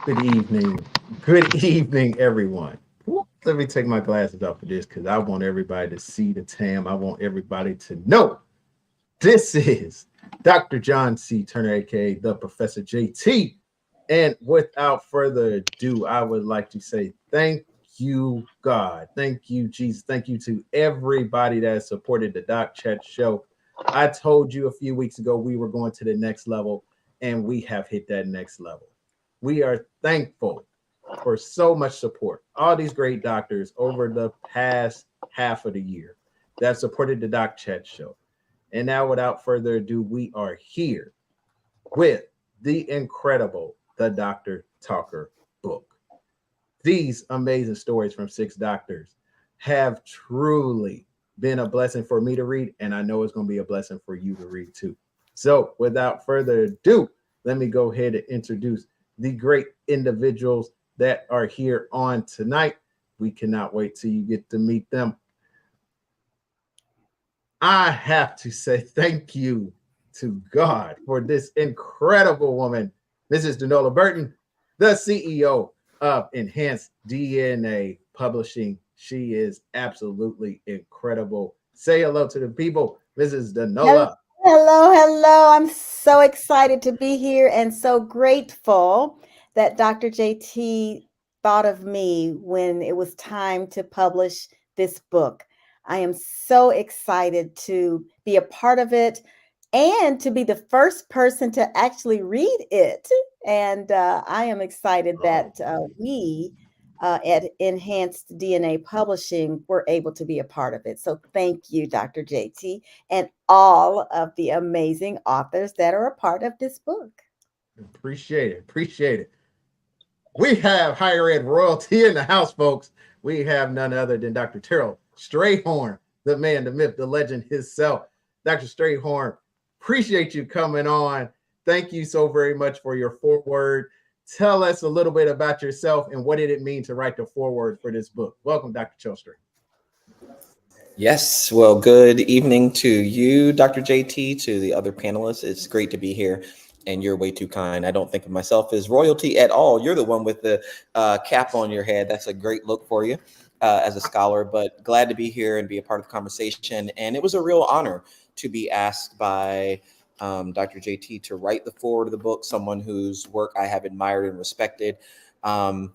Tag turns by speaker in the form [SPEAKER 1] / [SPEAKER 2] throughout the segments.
[SPEAKER 1] Good evening. Good evening, everyone. Let me take my glasses off of this because I want everybody to see the TAM. I want everybody to know this is Dr. John C. Turner, aka the Professor JT. And without further ado, I would like to say thank you, God. Thank you, Jesus. Thank you to everybody that has supported the Doc Chat show. I told you a few weeks ago we were going to the next level, and we have hit that next level. We are thankful for so much support. All these great doctors over the past half of the year that supported the Doc Chat show. And now, without further ado, we are here with the incredible The Doctor Talker book. These amazing stories from six doctors have truly been a blessing for me to read, and I know it's going to be a blessing for you to read too. So, without further ado, let me go ahead and introduce the great individuals that are here on tonight. We cannot wait till you get to meet them. I have to say thank you to God for this incredible woman, Mrs. Denola Burton, the CEO of Enhanced DNA Publishing. She is absolutely incredible. Say hello to the people, Mrs.
[SPEAKER 2] Hello,
[SPEAKER 1] Denola.
[SPEAKER 2] hello. I'm so excited to be here and so grateful that Dr. JT thought of me when it was time to publish this book. I am so excited to be a part of it and to be the first person to actually read it. And I am excited
[SPEAKER 1] Oh,
[SPEAKER 2] that we at Enhanced DNA Publishing were able to be a part of it. So thank you, Dr. JT, and all of the amazing authors that are a part of this book.
[SPEAKER 1] appreciate it. Appreciate it. We have higher ed royalty in the house, folks. We have none other than Dr. Terrell Strayhorn, the man, the myth, the legend himself. Dr. Strayhorn, appreciate you coming on. Thank you so very much for your foreword. Tell us a little bit about yourself and what did it mean to write the foreword for this book. Welcome, Dr. Chostry.
[SPEAKER 3] Yes, well, good evening to you, Dr. JT, to the other panelists. It's great to be here, and you're way too kind. I don't think of myself as royalty at all. You're the one with the cap on your head. That's a great look for you as a scholar, but glad to be here and be a part of the conversation. And it was a real honor to be asked by Dr. JT to write the foreword of the book, someone whose work I have admired and respected. Um,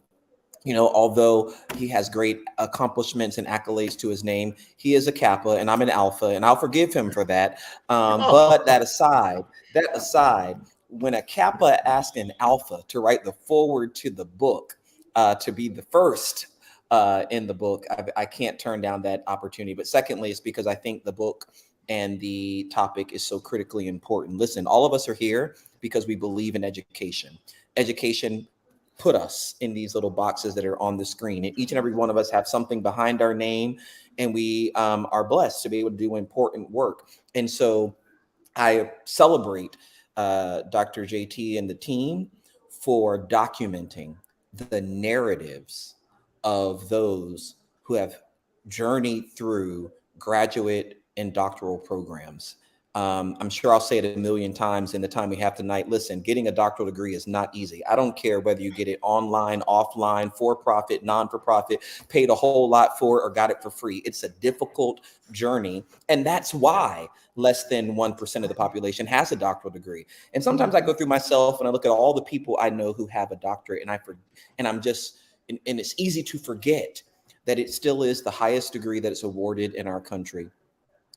[SPEAKER 3] although he has great accomplishments and accolades to his name, he is a Kappa and I'm an Alpha, and I'll forgive him for that. But
[SPEAKER 1] Oh,
[SPEAKER 3] that aside, when a Kappa asked an Alpha to write the foreword to the book, to be the first in the book, I can't turn down that opportunity. But secondly, it's because I think the book and the topic is so critically important. Listen, all of us are here because we believe in education. Education put us in these little boxes that are on the screen, and each and every one of us have something behind our name, and we are blessed to be able to do important work. And so I celebrate Dr. JT and the team for documenting the narratives of those who have journeyed through graduate and doctoral programs. I'm sure I'll say it a million times in the time we have tonight. Listen, getting a doctoral degree is not easy. I don't care whether you get it online, offline, for profit, non for profit, paid a whole lot for it, or got it for free. It's a difficult journey. And that's why less than 1% of the population has a doctoral degree. And sometimes I go through myself and I look at all the people I know who have a doctorate, and I'm just, and it's easy to forget that it still is the highest degree that is awarded in our country.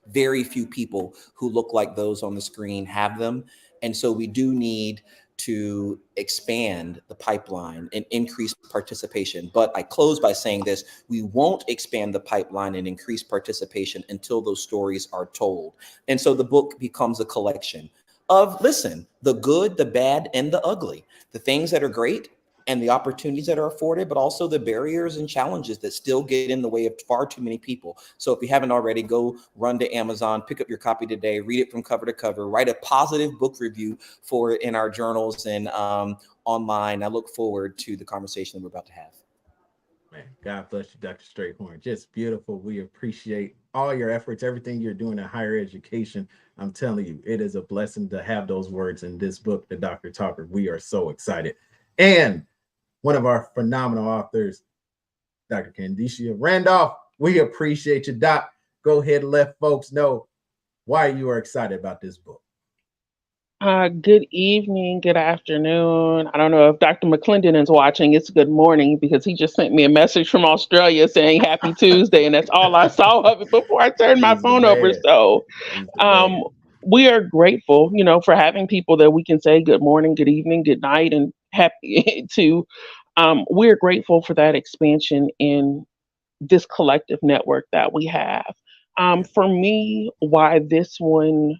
[SPEAKER 3] Very few people who look like those on the screen have them. And so we do need to expand the pipeline and increase participation. But I close by saying this: we won't expand the pipeline and increase participation until those stories are told. And so the book becomes a collection of, listen, the good, the bad, and the ugly, the things that are great and the opportunities that are afforded, but also the barriers and challenges that still get in the way of far too many people. So if you haven't already, go run to Amazon, pick up your copy today, read it from cover to cover, write a positive book review for it in our journals and online. I look forward to the conversation that we're about to have.
[SPEAKER 1] man, God bless you, Dr. Strayhorn. Just beautiful. We appreciate all your efforts, everything you're doing in higher education. I'm telling you, it is a blessing to have those words in this book, The Dr. Talker. We are so excited. And one of our phenomenal authors, Dr. Candicia Randolph. We appreciate you, Doc. Go ahead and let folks know why you are excited about this book.
[SPEAKER 4] Good evening, good afternoon. I don't know if Dr. McClendon is watching. It's good morning because he just sent me a message from Australia saying happy Tuesday, and that's all I saw of it before I turned my
[SPEAKER 1] He's the
[SPEAKER 4] phone over.
[SPEAKER 1] man.
[SPEAKER 4] So
[SPEAKER 1] He's the man.
[SPEAKER 4] we are grateful, for having people that we can say good morning, good evening, good night, and happy to. We're grateful for that expansion in this collective network that we have. For me, why this one,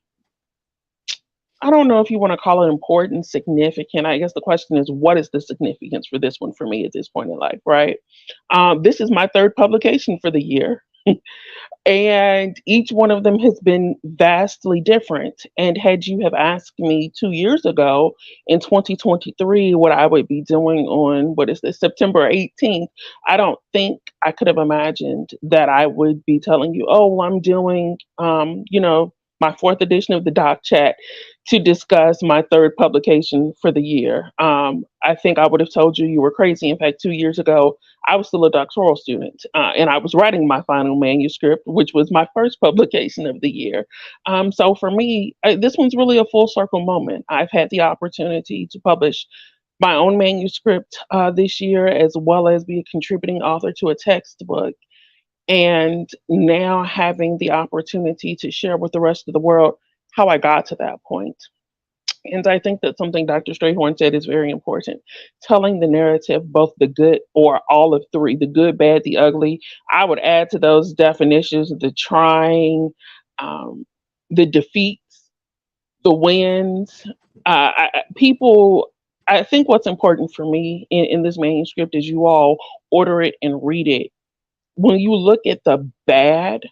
[SPEAKER 4] I don't know if you want to call it important, significant. I guess the question is, what is the significance for this one for me at this point in life, right? This is my third publication for the year. And each one of them has been vastly different. And had you have asked me 2 years ago in 2023 what I would be doing on, what is this, September 18th, I don't think I could have imagined that I would be telling you, oh, well, I'm doing, my fourth edition of the Doc Chat to discuss my third publication for the year. I think I would have told you were crazy. In fact, 2 years ago, I was still a doctoral student, and I was writing my final manuscript, which was my first publication of the year. So for me, this one's really a full circle moment. I've had the opportunity to publish my own manuscript this year, as well as be a contributing author to a textbook. And now having the opportunity to share with the rest of the world how I got to that point. And I think that something Dr. Strayhorn said is very important. Telling the narrative, both the good or all of three, the good, bad, the ugly. I would add to those definitions the trying, the defeats, the wins. I think what's important for me in this manuscript is you all order it and read it. When you look at the bad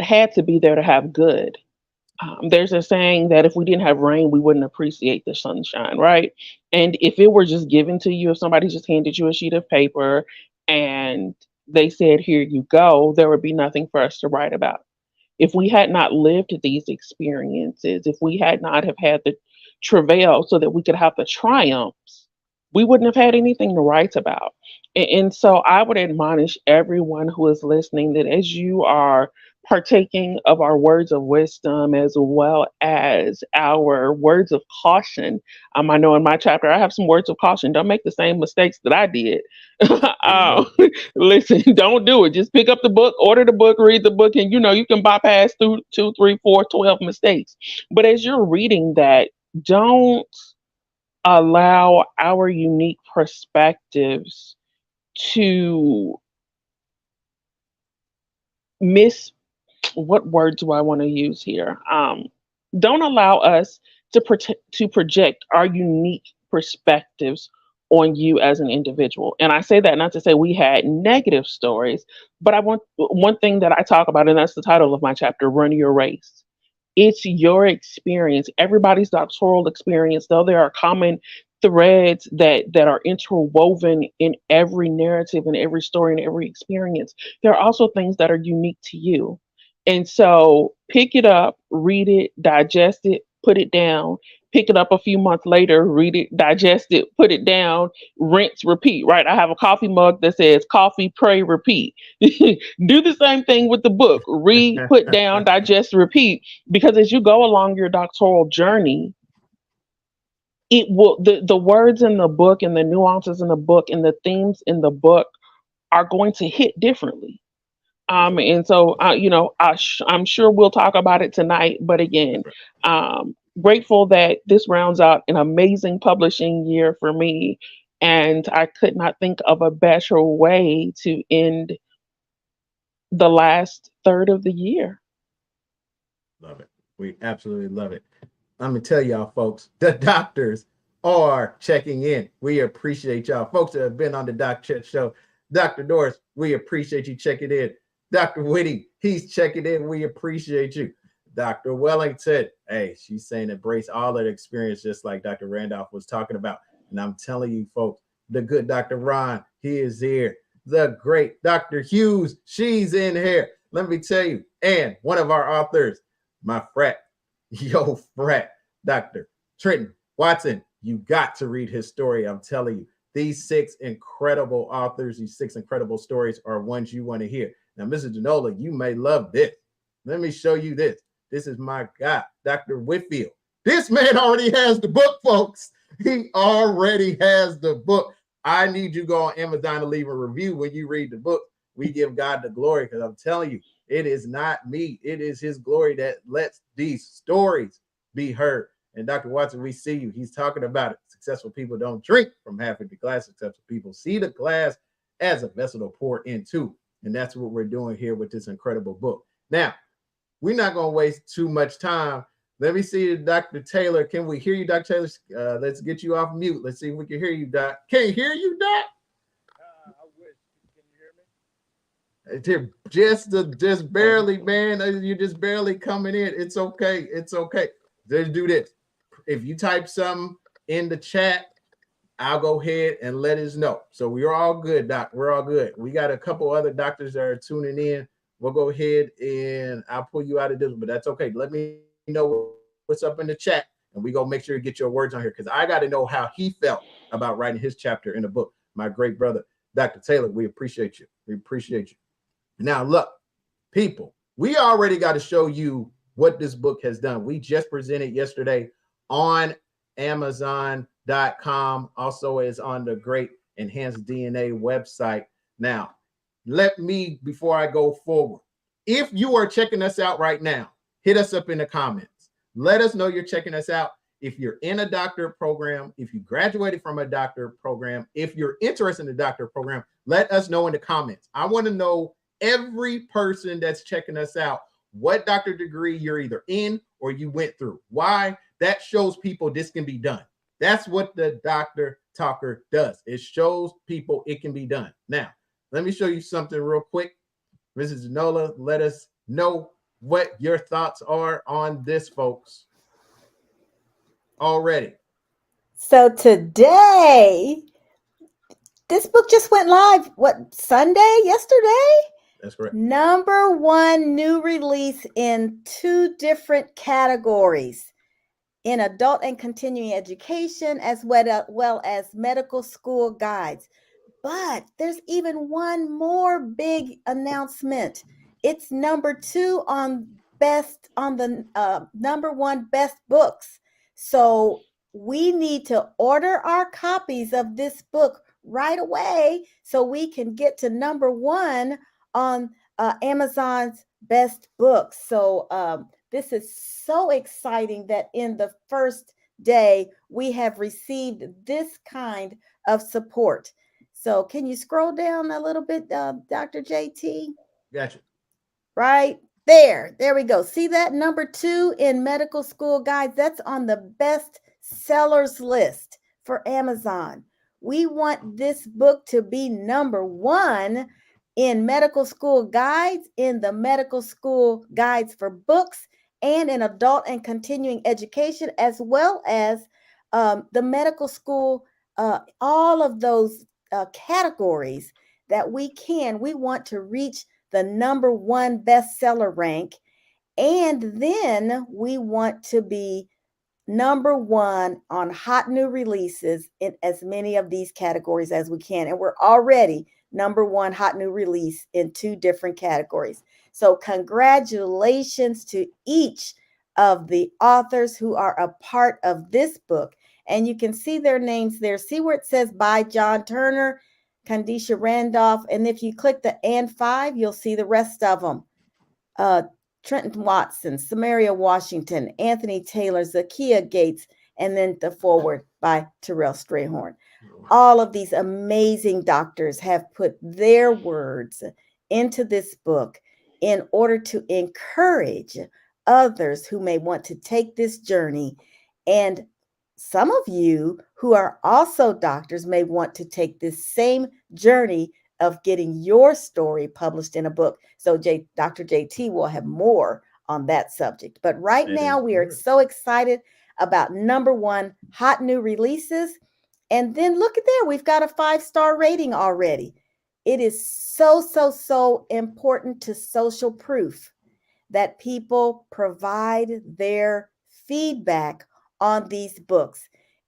[SPEAKER 4] had to be there to have good. There's a saying that if we didn't have rain, we wouldn't appreciate the sunshine, right? And if it were just given to you, if somebody just handed you a sheet of paper and they said, here you go, there would be nothing for us to write about. If we had not lived these experiences, if we had not have had the travail so that we could have the triumphs, we wouldn't have had anything to write about. And so I would admonish everyone who is listening that as you are partaking of our words of wisdom as well as our words of caution. I know in my chapter, I have some words of caution. Don't make the same mistakes that I did. Listen, don't do it. Just pick up the book, order the book, read the book, and you can bypass 2, 3, 4, 12 mistakes. But as you're reading that, don't allow our unique perspectives to what word do I want to use here? Don't allow us to project our unique perspectives on you as an individual. And I say that not to say we had negative stories, but I want one thing that I talk about, and that's the title of my chapter, Run Your Race. It's your experience, everybody's doctoral experience, though there are common threads that are interwoven in every narrative and every story and every experience. There are also things that are unique to you. And so pick it up, read it, digest it, put it down, pick it up a few months later, read it, digest it, put it down, rinse, repeat, right? I have a coffee mug that says coffee, pray, repeat. Do the same thing with the book. Read, put down, digest, repeat. Because as you go along your doctoral journey, it will the words in the book and the nuances in the book and the themes in the book are going to hit differently. And so, I'm sure we'll talk about it tonight. But again, grateful that this rounds out an amazing publishing year for me. And I could not think of a better way to end the last third of the year.
[SPEAKER 1] Love it. We absolutely love it. I'm going to tell y'all, folks, the doctors are checking in. We appreciate y'all. Folks that have been on the Doc Chat show. Dr. Norris, we appreciate you checking in. Dr. Whitty, he's checking in. We appreciate you. Dr. Wellington, hey, she's saying embrace all that experience, just like Dr. Randolph was talking about. And I'm telling you, folks, the good Dr. Ron, he is here. The great Dr. Hughes, she's in here. Let me tell you. And one of our authors, my frat, Dr. Trenton Watson, You got to read his story. I'm telling you, these 6 incredible authors, these 6 incredible stories are ones you want to hear. Now, Mr. Janola, you may love this. Let me show you this. This is my guy, Dr. Whitfield. This man already has the book, folks. He already has the book. I need you to go on Amazon to leave a review when you read the book. We give God the glory, because I'm telling you, it is not me. It is his glory that lets these stories be heard. And Dr. Watson, we see you. He's talking about it. Successful people don't drink from half empty glass. Successful people see the glass as a vessel to pour into. And that's what we're doing here with this incredible book. Now, we're not going to waste too much time. Let me see, Dr. Taylor. Can we hear you, Dr. Taylor? Let's get you off mute. Let's see if we can hear you, Doc. Can you hear you, Doc?
[SPEAKER 5] I wish. Can you hear me?
[SPEAKER 1] Just barely, man. You're just barely coming in. It's okay. It's okay. Let's do this. If you type something in the chat, I'll go ahead and let us know. So we're all good, Doc. We're all good. We got a couple other doctors that are tuning in. We'll go ahead and I'll pull you out of this, but that's okay. Let me know what's up in the chat, and we go make sure you get your words on here, because I got to know how he felt about writing his chapter in the book. My great brother, Dr. Taylor, we appreciate you. We appreciate you. Now, look, people, we already got to show you what this book has done. We just presented yesterday on Amazon.com. Also is on the Great Enhanced DNA website. Now, let me, before I go forward, if you are checking us out right now, hit us up in the comments. Let us know you're checking us out. If you're in a doctorate program, if you graduated from a doctorate program, if you're interested in the doctorate program, let us know in the comments. I want to know, every person that's checking us out, what doctorate degree you're either in or you went through. Why? That shows people this can be done. That's what the Dr. Talker does. It shows people it can be done. Now, let me show you something real quick. Mrs. Janola, let us know what your thoughts are on this, folks. Already.
[SPEAKER 2] So today, this book just went live, Sunday, yesterday?
[SPEAKER 1] That's correct.
[SPEAKER 2] #1 new release in 2 different categories, in adult and continuing education, as well as medical school guides. But there's even one more big announcement. It's #2 on the #1 best books. So we need to order our copies of this book right away so we can get to #1 on Amazon's best books. So this is so exciting that in the first day we have received this kind of support. So can you scroll down a little bit, Dr. JT?
[SPEAKER 1] Gotcha.
[SPEAKER 2] Right there. There we go. See that? #2 in medical school guides. That's on the best sellers list for Amazon. We want this book to be #1 in medical school guides, in the medical school guides for books, and in adult and continuing education, as well as the medical school, all of those categories that we want to reach the #1 bestseller rank. And then we want to be #1 on hot new releases in as many of these categories as we can. And we're already #1 hot new release in 2 different categories. So congratulations to each of the authors who are a part of this book. And you can see their names there. See where it says by John Turner, Kandisha Randolph. And if you click the and 5, you'll see the rest of them. Trenton Watson, Samaria Washington, Anthony Taylor, Zakia Gates, and then the foreword by Terrell Strayhorn. All of these amazing doctors have put their words into this book in order to encourage others who may want to take this journey. And some of you who are also doctors may want to take this same journey of getting your story published in a book. So Dr. JT will have more on that subject. But right now we are so excited about #1 hot new releases. And then look at there, we've got a 5-star rating already. It is so important to social proof that people provide their feedback on these books.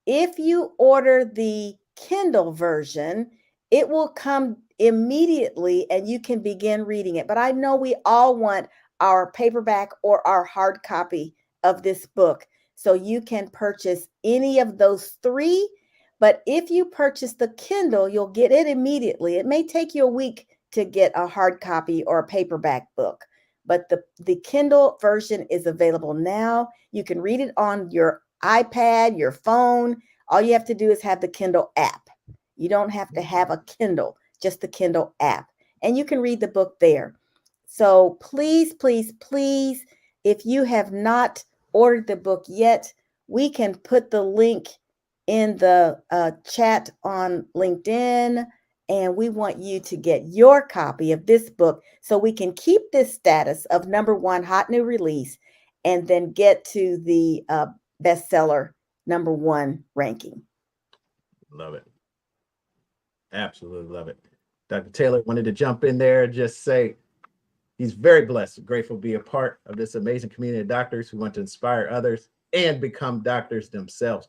[SPEAKER 2] if you order the Kindle version, it will come immediately and you can begin reading it. But I know we all want our paperback or our hard copy of this book. So you can purchase any of those three. But if you purchase the Kindle, you'll get it immediately. It may take you a week to get a hard copy or a paperback book, but the Kindle version is available now. You can read it on your iPad, your phone. All you have to do is have the Kindle app. You don't have to have a Kindle, just the Kindle app. And you can read the book there. So please, please, please, if you have not ordered the book yet, we can put the link in the chat on LinkedIn. And we want you to get your copy of this book so we can keep this status of #1 hot new release and then get to the bestseller #1 ranking.
[SPEAKER 1] Love it. Absolutely love it. Dr. Taylor wanted to jump in there and just say he's very blessed and grateful to be a part of this amazing community of doctors who want to inspire others and become doctors themselves.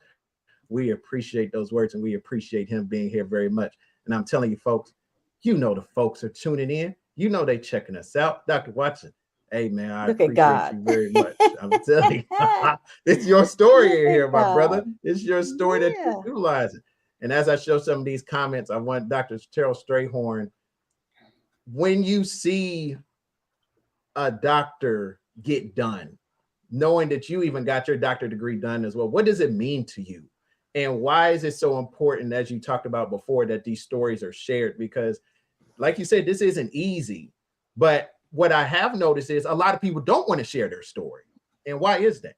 [SPEAKER 1] We appreciate those words and we appreciate him being here very much. And I'm telling you, folks, you know the folks are tuning in. You know they checking us out. Dr. Watson, hey, man, I
[SPEAKER 2] Look at
[SPEAKER 1] appreciate
[SPEAKER 2] God.
[SPEAKER 1] you very much. I'm telling you, it's your story in here, my
[SPEAKER 2] God.
[SPEAKER 1] brother. It's your story that
[SPEAKER 2] Yeah.
[SPEAKER 1] you're utilizing. And as I show some of these comments, I want Dr. Terrell Strayhorn, when you see a doctor get done, knowing that you even got your doctorate degree done as well, what does it mean to you? And why is it so important, as you talked about before, that these stories are shared? Because like you said, this isn't easy. But what I have noticed is a lot of people don't want to share their story. And why is that?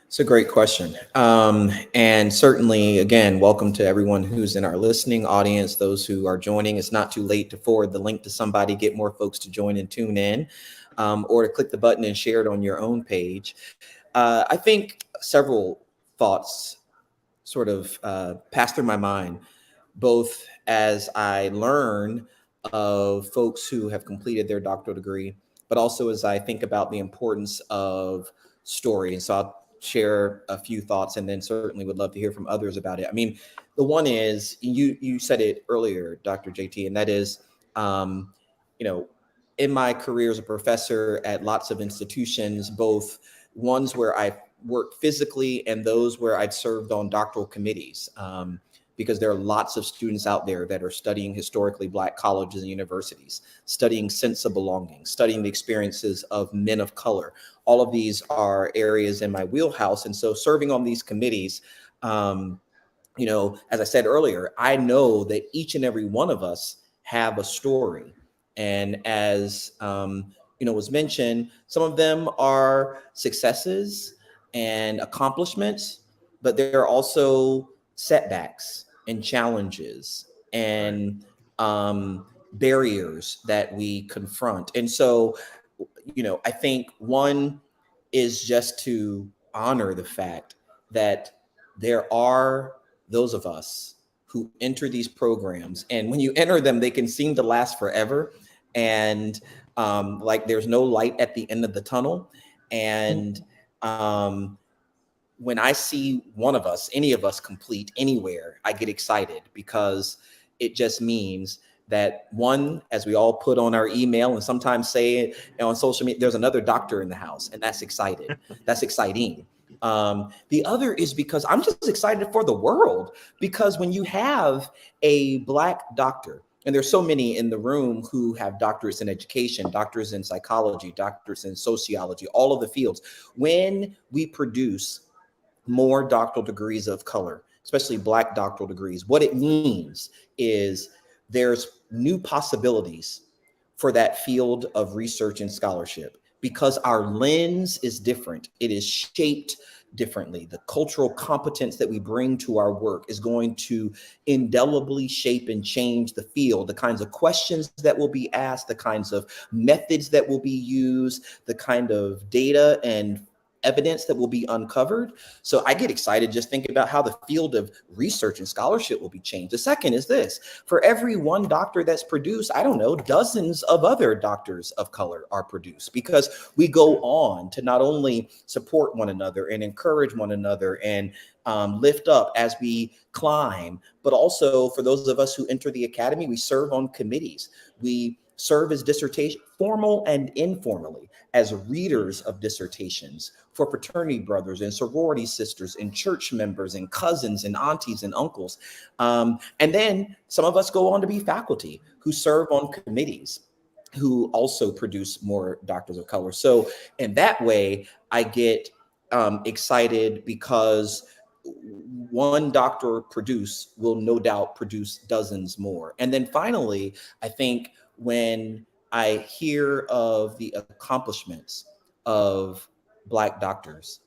[SPEAKER 3] It's a great question. And certainly, again, welcome to everyone who's in our listening audience, those who are joining. It's not too late to forward the link to somebody, get more folks to join and tune in, or to click the button and share it on your own page. I think several thoughts sort of passed through my mind, both as I learn of folks who have completed their doctoral degree, but also as I think about the importance of story. And so I'll share a few thoughts and then certainly would love to hear from others about it. I mean, the one is, you said it earlier, Dr. JT, and that is, in my career as a professor at lots of institutions, both ones where I worked physically and those where I'd served on doctoral committees, because there are lots of students out there that are studying historically Black colleges and universities, studying sense of belonging, studying the experiences of men of color. All of these are areas in my wheelhouse. And so serving on these committees, as I said earlier, I know that each and every one of us have a story. And as was mentioned, some of them are successes and accomplishments, but there are also setbacks and challenges and barriers that we confront. And so, I think one is just to honor the fact that there are those of us who enter these programs, and when you enter them, they can seem to last forever. And like there's no light at the end of the tunnel. And when I see one of us, any of us complete anywhere, I get excited because it just means that one, as we all put on our email and sometimes say it on social media, there's another doctor in the house, and that's excited. That's exciting. The other is because I'm just excited for the world, because when you have a Black doctor, and there's so many in the room who have doctorates in education, doctors in psychology, doctors in sociology, all of the fields, when we produce more doctoral degrees of color, especially Black doctoral degrees, what it means is there's new possibilities for that field of research and scholarship, because our lens is different. It is shaped differently. The cultural competence that we bring to our work is going to indelibly shape and change the field, the kinds of questions that will be asked, the kinds of methods that will be used, the kind of data and evidence that will be uncovered. So I get excited just thinking about how the field of research and scholarship will be changed. The second is this: for every one doctor that's produced, I don't know, dozens of other doctors of color are produced, because we go on to not only support one another and encourage one another and lift up as we climb, but also for those of us who enter the academy, we serve on committees. We serve as dissertation, formal and informally, as readers of dissertations for fraternity brothers and sorority sisters and church members and cousins and aunties and uncles. And then some of us go on to be faculty who serve on committees, who also produce more doctors of color. So in that way, I get excited because one doctor produce will no doubt produce dozens more. And then finally, I think when I hear of the accomplishments of Black doctors,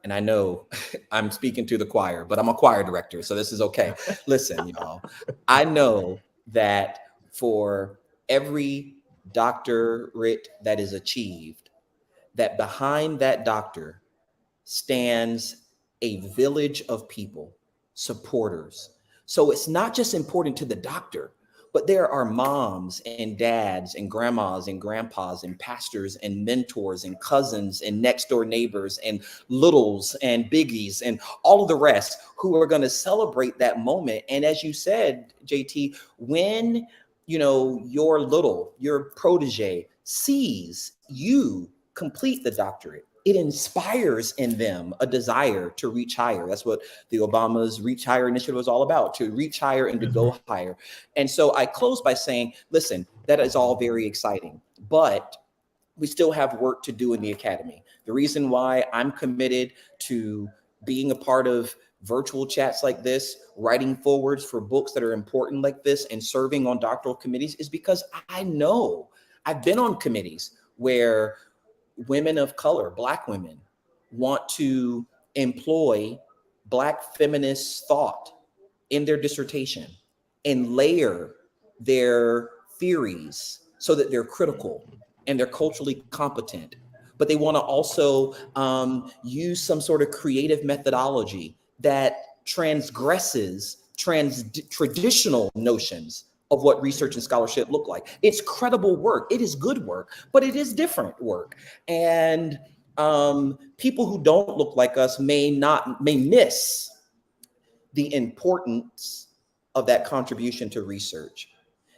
[SPEAKER 3] and I know I'm speaking to the choir, but I'm a choir director, so this is okay. Listen, y'all, I know that for every doctorate that is achieved, that behind that doctor stands a village of people, supporters. So it's not just important to the doctor, but there are moms and dads and grandmas and grandpas and pastors and mentors and cousins and next door neighbors and littles and biggies and all of the rest who are going to celebrate that moment. And as you said, JT, when your protege sees you complete the doctorate, it inspires in them a desire to reach higher. That's what the Obama's Reach Higher initiative was all about, to reach higher and to go higher. And so I close by saying, listen, that is all very exciting, but we still have work to do in the academy. The reason why I'm committed to being a part of virtual chats like this, writing forwards for books that are important like this, and serving on doctoral committees is because I know I've been on committees where women of color, Black women, want to employ Black feminist thought in their dissertation and layer their theories so that they're critical and they're culturally competent. But they want to also use some sort of creative methodology that transgresses traditional notions of what research and scholarship look like. It's credible work. It is good work, but it is different work. And people who don't look like us may miss the importance of that contribution to research.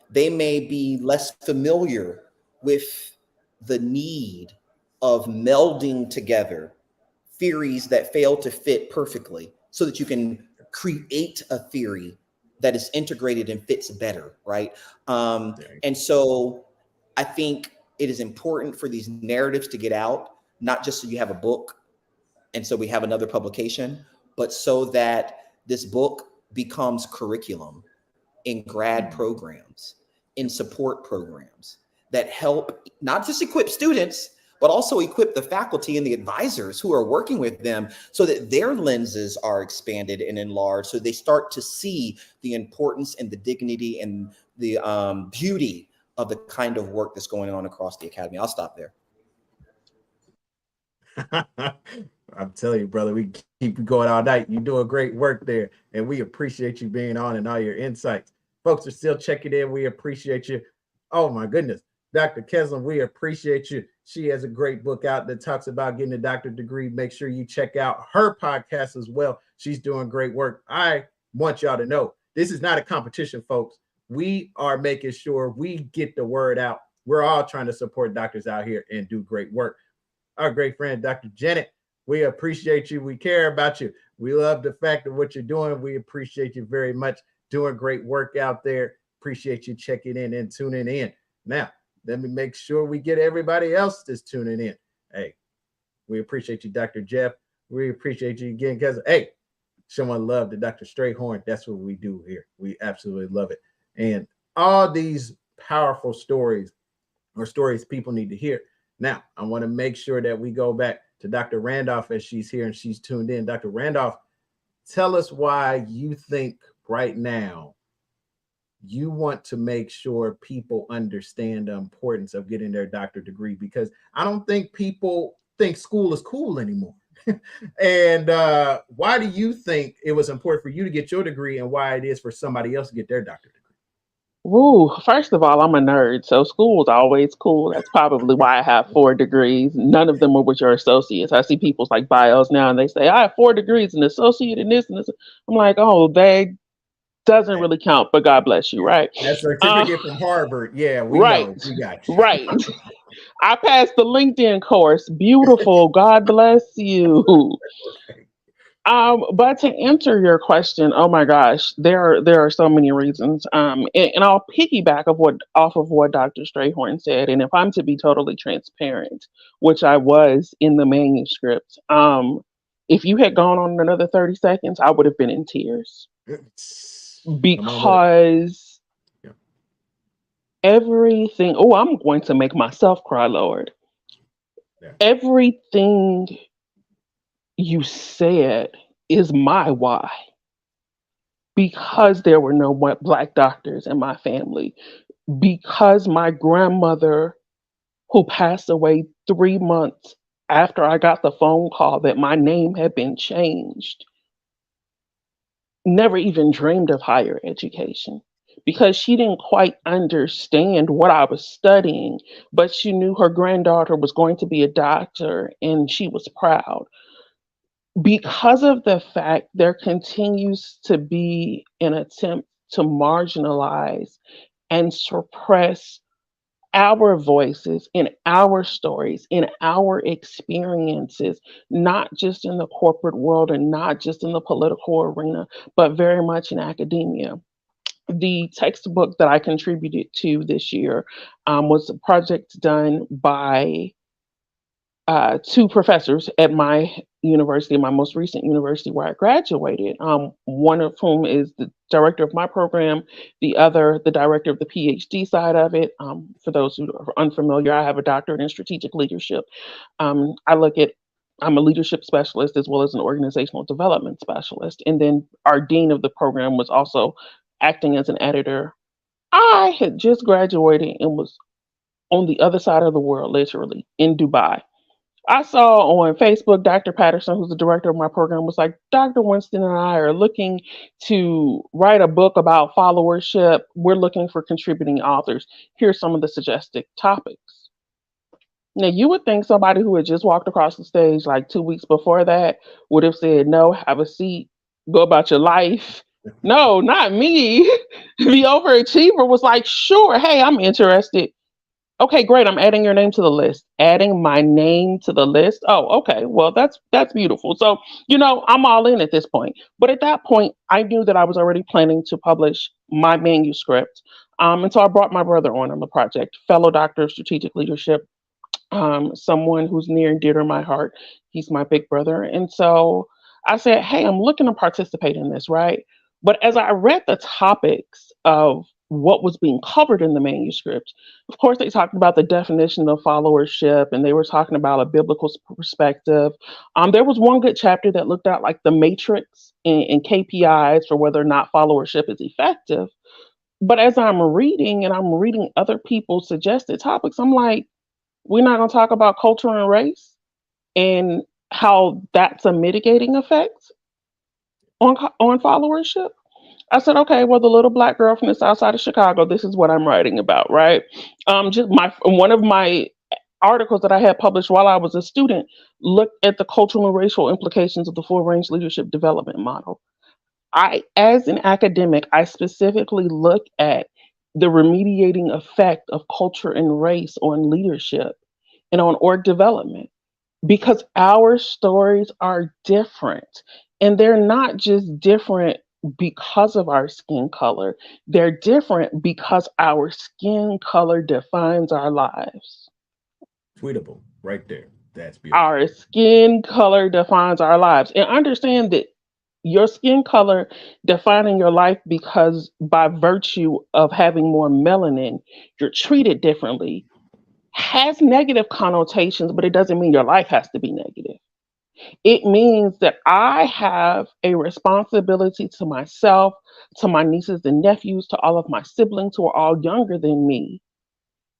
[SPEAKER 3] They may be less familiar with the need of melding together theories that fail to fit perfectly so that you can create a theory that is integrated and fits better, right? And so I think it is important for these narratives to get out, not just so you have a book and so we have another publication, but so that this book becomes curriculum in grad programs, in support programs that help not just equip students, but also equip the faculty and the advisors who are working with them so that their lenses are expanded and enlarged, so they start to see the importance and the dignity and the beauty of the kind of work that's going on across the academy. I'll stop there.
[SPEAKER 1] I'm telling you, brother, we keep going all night. You're doing great work there, and we appreciate you being on and all your insights. Folks are still checking in. We appreciate you. Oh my goodness. Dr. Keslin, we appreciate you. She has a great book out that talks about getting a doctorate degree. Make sure you check out her podcast as well. She's doing great work. I want y'all to know this is not a competition, folks. We are making sure we get the word out. We're all trying to support doctors out here and do great work. Our great friend, Dr. Janet, we appreciate you. We care about you. We love the fact of what you're doing. We appreciate you very much. Doing great work out there. Appreciate you checking in and tuning in. Now, let me make sure we get everybody else that's tuning in. Hey, we appreciate you, Dr. Jeff. We appreciate you again, because, hey, showing love to Dr. Strayhorn. That's what we do here. We absolutely love it. And all these powerful stories are stories people need to hear. Now, I want to make sure that we go back to Dr. Randolph as she's here and she's tuned in. Dr. Randolph, tell us why you think right now you want to make sure people understand the importance of getting their doctorate degree, because I don't think people think school is cool anymore. And why do you think it was important for you to get your degree, and why it is for somebody else to get their doctorate degree?
[SPEAKER 4] Woo, first of all, I'm a nerd, so school is always cool. That's probably why I have 4 degrees. None of them are with your associates. I see people's like bios now and they say, I have 4 degrees, an associate in this and this. I'm like, oh, that doesn't really count, but God bless you, right?
[SPEAKER 1] That certificate from Harvard. Yeah, we
[SPEAKER 4] Right,
[SPEAKER 1] know. We got you.
[SPEAKER 4] right. I passed the LinkedIn course. Beautiful. God bless you. But to answer your question, oh my gosh, there are so many reasons. And I'll piggyback off of what Dr. Strayhorn said. And if I'm to be totally transparent, which I was in the manuscript, if you had gone on another 30 seconds, I would have been in tears
[SPEAKER 1] Come on with it.
[SPEAKER 4] because
[SPEAKER 1] Yeah.
[SPEAKER 4] everything. Oh, I'm going to make myself cry, Lord.
[SPEAKER 1] Yeah.
[SPEAKER 4] Everything you said is my why. Because there were no Black doctors in my family, because my grandmother, who passed away 3 months after I got the phone call that my name had been changed, never even dreamed of higher education because she didn't quite understand what I was studying, but she knew her granddaughter was going to be a doctor and she was proud. Because of the fact there continues to be an attempt to marginalize and suppress our voices in our stories, in our experiences, not just in the corporate world and not just in the political arena, but very much in academia. The textbook that I contributed to this year was a project done by 2 professors at my university, my most recent university where I graduated. One of whom is the director of my program, the other, the director of the PhD side of it. For those who are unfamiliar, I have a doctorate in strategic leadership. I'm a leadership specialist as well as an organizational development specialist. And then our dean of the program was also acting as an editor. I had just graduated and was on the other side of the world, literally in Dubai. I saw on Facebook, Dr. Patterson, who's the director of my program, was like, Dr. Winston and I are looking to write a book about followership. We're looking for contributing authors. Here's some of the suggested topics. Now, you would think somebody who had just walked across the stage like 2 weeks before that would have said, no, have a seat, go about your life. No, not me. The overachiever was like, sure, hey, I'm interested. Okay, great. I'm adding your name to the list. Adding my name to the list. Oh, okay. Well, that's beautiful. So, I'm all in at this point. But at that point, I knew that I was already planning to publish my manuscript. And so I brought my brother on the project, fellow doctor of strategic leadership, someone who's near and dear to my heart. He's my big brother. And so I said, hey, I'm looking to participate in this, right? But as I read the topics of what was being covered in the manuscript, of course, they talked about the definition of followership and they were talking about a biblical perspective. There was one good chapter that looked at like the matrix and KPIs for whether or not followership is effective. But as I'm reading and I'm reading other people's suggested topics, I'm like, we're not going to talk about culture and race and how that's a mitigating effect on followership. I said, okay, well, the little Black girl from the south side of Chicago, this is what I'm writing about, right? Just one of my articles that I had published while I was a student looked at the cultural and racial implications of the full range leadership development model. As an academic, I specifically look at the remediating effect of culture and race on leadership and on org development because our stories are different. And they're not just different because of our skin color, they're different because our skin color defines our lives.
[SPEAKER 1] Tweetable right there. That's beautiful.
[SPEAKER 4] Our skin color defines our lives. And understand that your skin color defining your life because by virtue of having more melanin, you're treated differently has negative connotations, but it doesn't mean your life has to be negative. It means that I have a responsibility to myself, to my nieces and nephews, to all of my siblings who are all younger than me,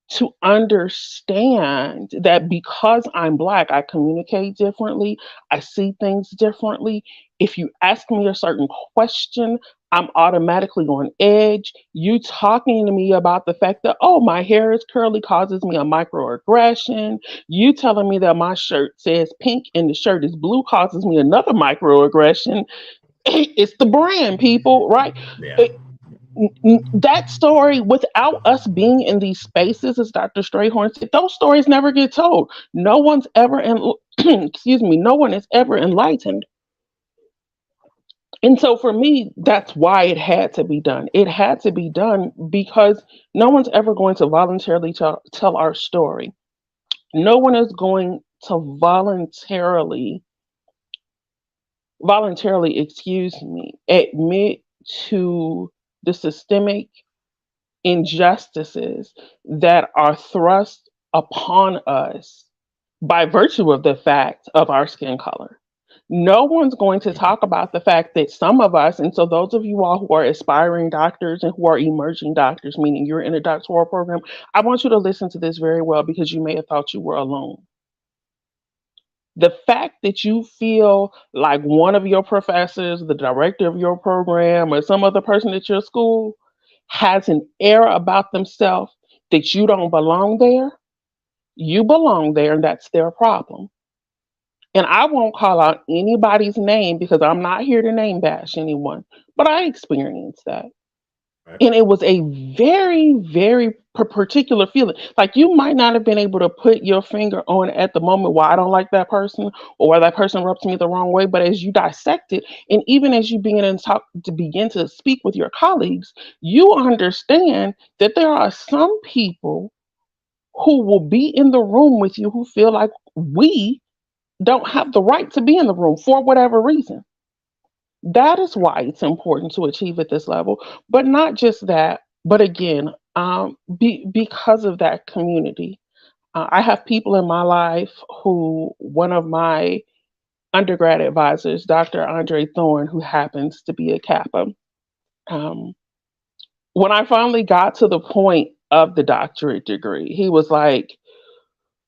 [SPEAKER 4] to understand that because I'm Black, I communicate differently, I see things differently. If you ask me a certain question, I'm automatically on edge. You talking to me about the fact that, oh, my hair is curly causes me a microaggression. You telling me that my shirt says pink and the shirt is blue causes me another microaggression. It's the brand, people, right?
[SPEAKER 1] Yeah.
[SPEAKER 4] That story, without us being in these spaces, as Dr. Strayhorn said, those stories never get told. No one's ever excuse me, no one is ever enlightened. And so for me, that's why it had to be done. It had to be done because no one's ever going to voluntarily tell our story. No one is going to voluntarily, excuse me, admit to the systemic injustices that are thrust upon us by virtue of the fact of our skin color. No one's going to talk about the fact that some of us, and so those of you all who are aspiring doctors and who are emerging doctors, meaning you're in a doctoral program, I want you to listen to this very well because you may have thought you were alone. The fact that you feel like one of your professors, the director of your program, or some other person at your school has an air about themselves that you don't belong there, you belong there, and that's their problem. And I won't call out anybody's name because I'm not here to name bash anyone, but I experienced that.
[SPEAKER 1] Right.
[SPEAKER 4] And it was a very, very particular feeling. Like you might not have been able to put your finger on at the moment why I don't like that person or why that person rubs me the wrong way. But as you dissect it, and even as you begin to speak with your colleagues, you understand that there are some people who will be in the room with you who feel like we don't have the right to be in the room for whatever reason. That is why it's important to achieve at this level, but not just that, but again, because of that community. I have people in my life who, one of my undergrad advisors, Dr. Andre Thorne, who happens to be a Kappa, when I finally got to the point of the doctorate degree, he was like,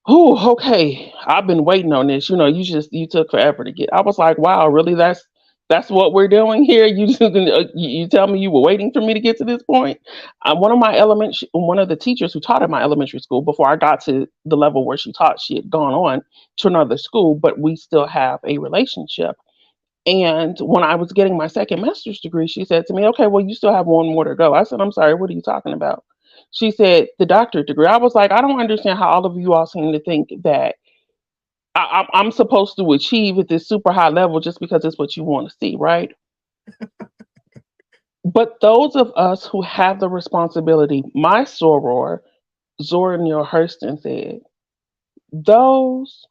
[SPEAKER 4] oh, okay, I've been waiting on this. You took forever to get. I was like, wow, really? That's what we're doing here. You tell me you were waiting for me to get to this point. One of the teachers who taught at my elementary school before I got to the level where she taught, she had gone on to another school, but we still have a relationship. And when I was getting my second master's degree, she said to me, okay, well, you still have one more to go. I said, I'm sorry, what are you talking about? She said, the doctorate degree. I was like, I don't understand how all of you all seem to think that I'm supposed to achieve at this super high level just because it's what you want to see, right? But those of us who have the responsibility, my soror, Zora Neale Hurston said, those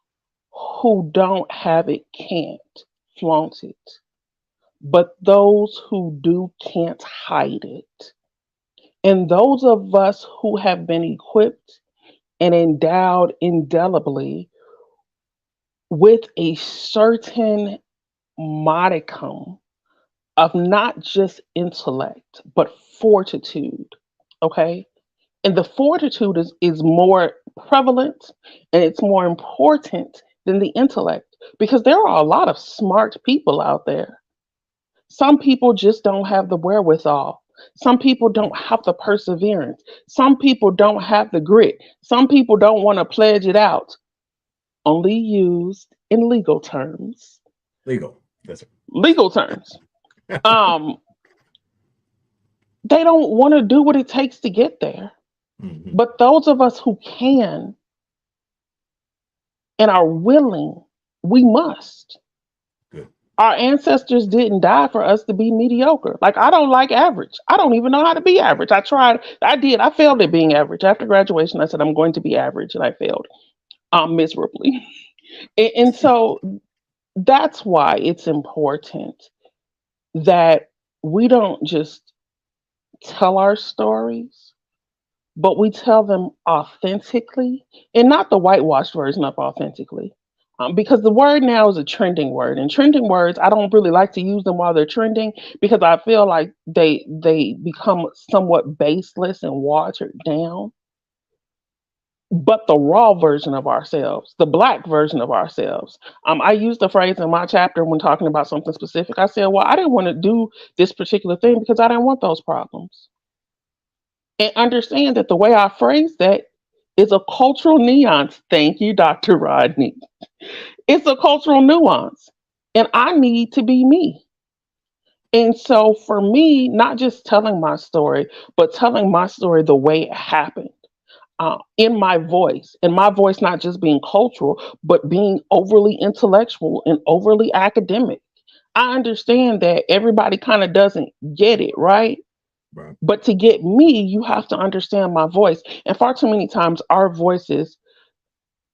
[SPEAKER 4] who don't have it can't flaunt it, but those who do can't hide it. And those of us who have been equipped and endowed indelibly with a certain modicum of not just intellect, but fortitude, okay? And the fortitude is more prevalent and it's more important than the intellect because there are a lot of smart people out there. Some people just don't have the wherewithal. Some people don't have the perseverance. Some people don't have the grit. Some people don't want to pledge it out. Only used in legal terms.
[SPEAKER 1] Legal. That's it.
[SPEAKER 4] Legal terms. They don't want to do what it takes to get there.
[SPEAKER 1] Mm-hmm.
[SPEAKER 4] But those of us who can and are willing, we must.
[SPEAKER 1] Good.
[SPEAKER 4] Our ancestors didn't die for us to be mediocre. Like, I don't like average. I don't even know how to be average. I tried. I failed at being average. After graduation, I said, I'm going to be average, and I failed miserably. And so that's why it's important that we don't just tell our stories, but we tell them authentically and not the whitewashed version of authentically. Because the word now is a trending word, and trending words, I don't really like to use them while they're trending because I feel like they become somewhat baseless and watered down. but the raw version of ourselves, the Black version of ourselves. I used the phrase in my chapter when talking about something specific. I said, well, I didn't want to do this particular thing because I didn't want those problems. And understand that the way I phrase that is a cultural nuance. Thank you, Dr. Rodney. It's a cultural nuance. And I need to be me. And so for me, not just telling my story, but telling my story the way it happened, in my voice, and my voice not just being cultural, but being overly intellectual and overly academic. I understand that everybody kind of doesn't get it, right?
[SPEAKER 1] Right.
[SPEAKER 4] But to get me, you have to understand my voice. And far too many times, our voices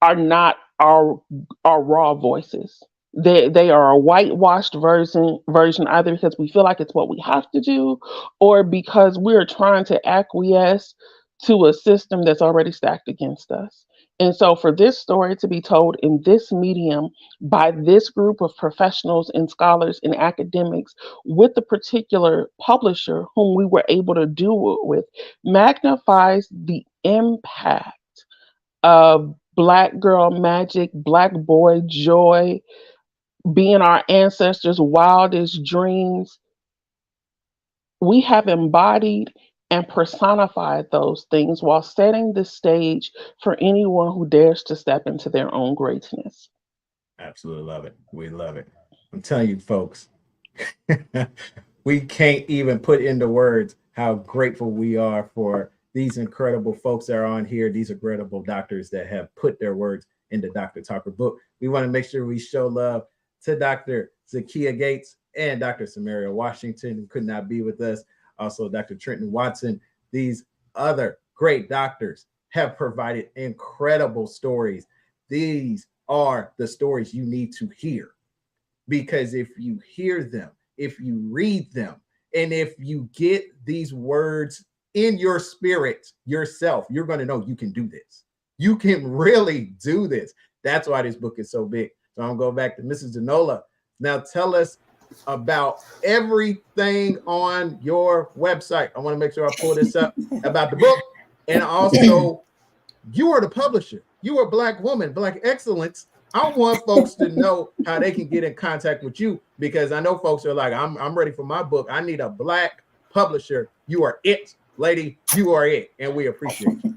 [SPEAKER 4] are not our raw voices. They are a whitewashed version either because we feel like it's what we have to do, or because we're trying to acquiesce to a system that's already stacked against us. And so for this story to be told in this medium by this group of professionals and scholars and academics with the particular publisher whom we were able to do it with magnifies the impact of Black girl magic, Black boy joy, being our ancestors' wildest dreams. We have embodied and personified those things while setting the stage for anyone who dares to step into their own greatness.
[SPEAKER 1] Absolutely love it. We love it. I'm telling you, folks, we can't even put into words how grateful we are for these incredible folks that are on here, these incredible doctors that have put their words in the Dr. Talker book. We want to make sure we show love to Dr. Zakia Gates and Dr. Samaria Washington, who could not be with us. Also, Dr. Trenton Watson. These other great doctors have provided incredible stories. These are the stories you need to hear, because if you hear them, if you read them, and if you get these words in your spirit yourself, you're going to know you can do this. You can really do this. That's why this book is so big. So I'm going to go back to Mrs. Danola. Now tell us about everything on your website. I want to make sure I pull this up about the book. And also, you are the publisher. You are a Black woman, Black excellence. I want folks to know how they can get in contact with you, because I know folks are like, I'm ready for my book. I need a Black publisher. You are it, lady. You are it. And we appreciate you.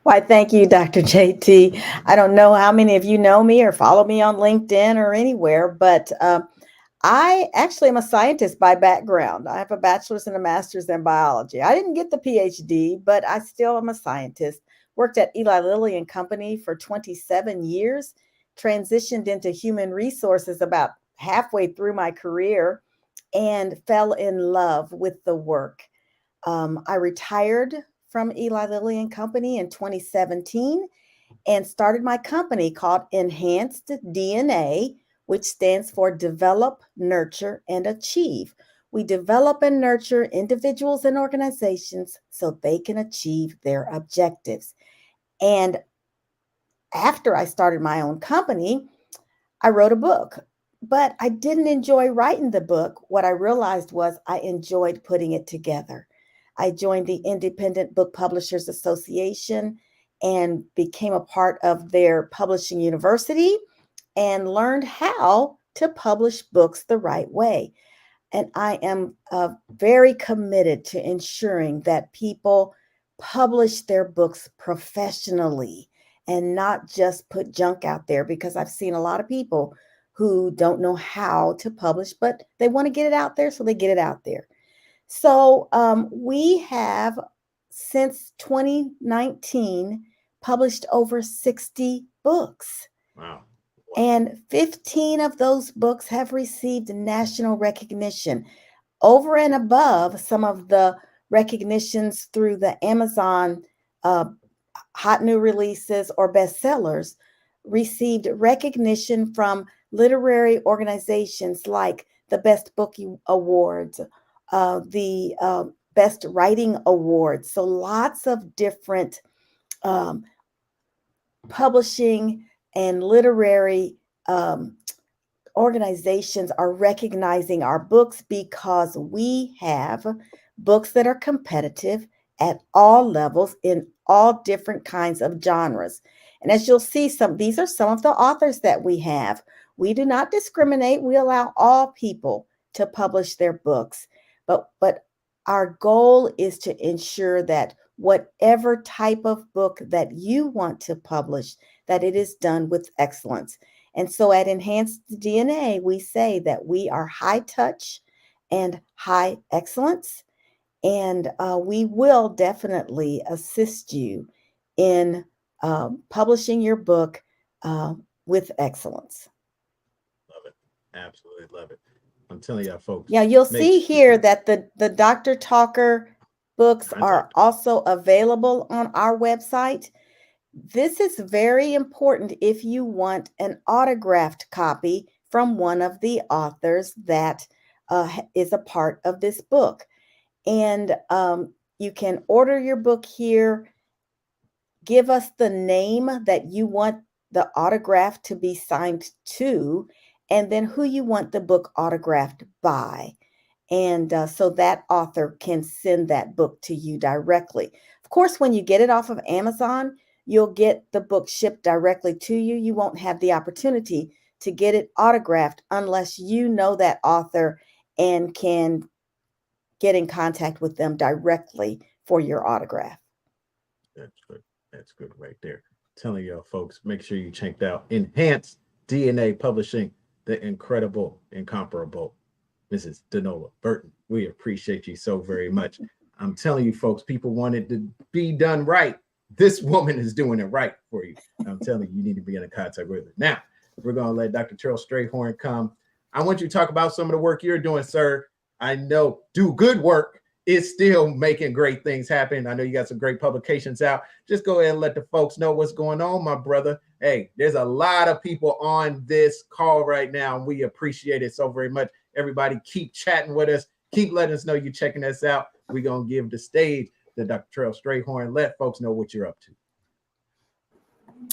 [SPEAKER 2] Why, thank you, Dr. JT. I don't know how many of you know me or follow me on LinkedIn or anywhere, but I actually am a scientist by background. I have a bachelor's and a master's in biology. I didn't get the PhD, but I still am a scientist. Worked at Eli Lilly and Company for 27 years, transitioned into human resources about halfway through my career, and fell in love with the work. I retired from Eli Lilly and Company in 2017 and started my company called Enhanced DNA, which stands for Develop, Nurture, and Achieve. We develop and nurture individuals and organizations so they can achieve their objectives. And after I started my own company, I wrote a book, but I didn't enjoy writing the book. What I realized was I enjoyed putting it together. I joined the Independent Book Publishers Association and became a part of their publishing university and learned how to publish books the right way. And I am very committed to ensuring that people publish their books professionally and not just put junk out there, because I've seen a lot of people who don't know how to publish, but they want to get it out there, so they get it out there. So we have, since 2019, published over 60 books.
[SPEAKER 1] Wow.
[SPEAKER 2] And 15 of those books have received national recognition, over and above some of the recognitions through the Amazon hot new releases or bestsellers. Received recognition from literary organizations like the Best Book Awards, the Best Writing Awards. So lots of different publishing and literary organizations are recognizing our books because we have books that are competitive at all levels in all different kinds of genres. And as you'll see, these are some of the authors that we have. We do not discriminate. We allow all people to publish their books. But our goal is to ensure that whatever type of book that you want to publish, that it is done with excellence. And so at Enhanced DNA, we say that we are high touch and high excellence. And we will definitely assist you in publishing your book with excellence.
[SPEAKER 1] Love it. Absolutely love it. I'm telling y'all, folks.
[SPEAKER 2] Yeah, you'll
[SPEAKER 1] make
[SPEAKER 2] see
[SPEAKER 1] sure-
[SPEAKER 2] here that the Dr. Talker books are
[SPEAKER 1] Contact.
[SPEAKER 2] also available on our website. This is very important if you want an autographed copy from one of the authors that is a part of this book. And you can order your book here. Give us the name that you want the autograph to be signed to, and then who you want the book autographed by. And so that author can send that book to you directly. Of course, when you get it off of Amazon, you'll get the book shipped directly to you. You won't have the opportunity to get it autographed unless you know that author and can get in contact with them directly for your autograph.
[SPEAKER 1] That's good. That's good right there. Telling y'all, folks, make sure you check out Enhanced DNA Publishing, the incredible, incomparable Mrs. Danola Burton. We appreciate you so very much. I'm telling you, folks, people want it to be done right. This woman is doing it right for you. I'm telling you, you need to be in contact with her. Now, we're going to let Dr. Terrell Strayhorn come. I want you to talk about some of the work you're doing, sir. I know do good work is still making great things happen. I know you got some great publications out. Just go ahead and let the folks know what's going on, my brother. Hey, there's a lot of people on this call right now, and we appreciate it so very much. Everybody keep chatting with us. Keep letting us know you're checking us out. We're going to give the stage to Dr. Terrell Strayhorn. Let folks know what you're up to.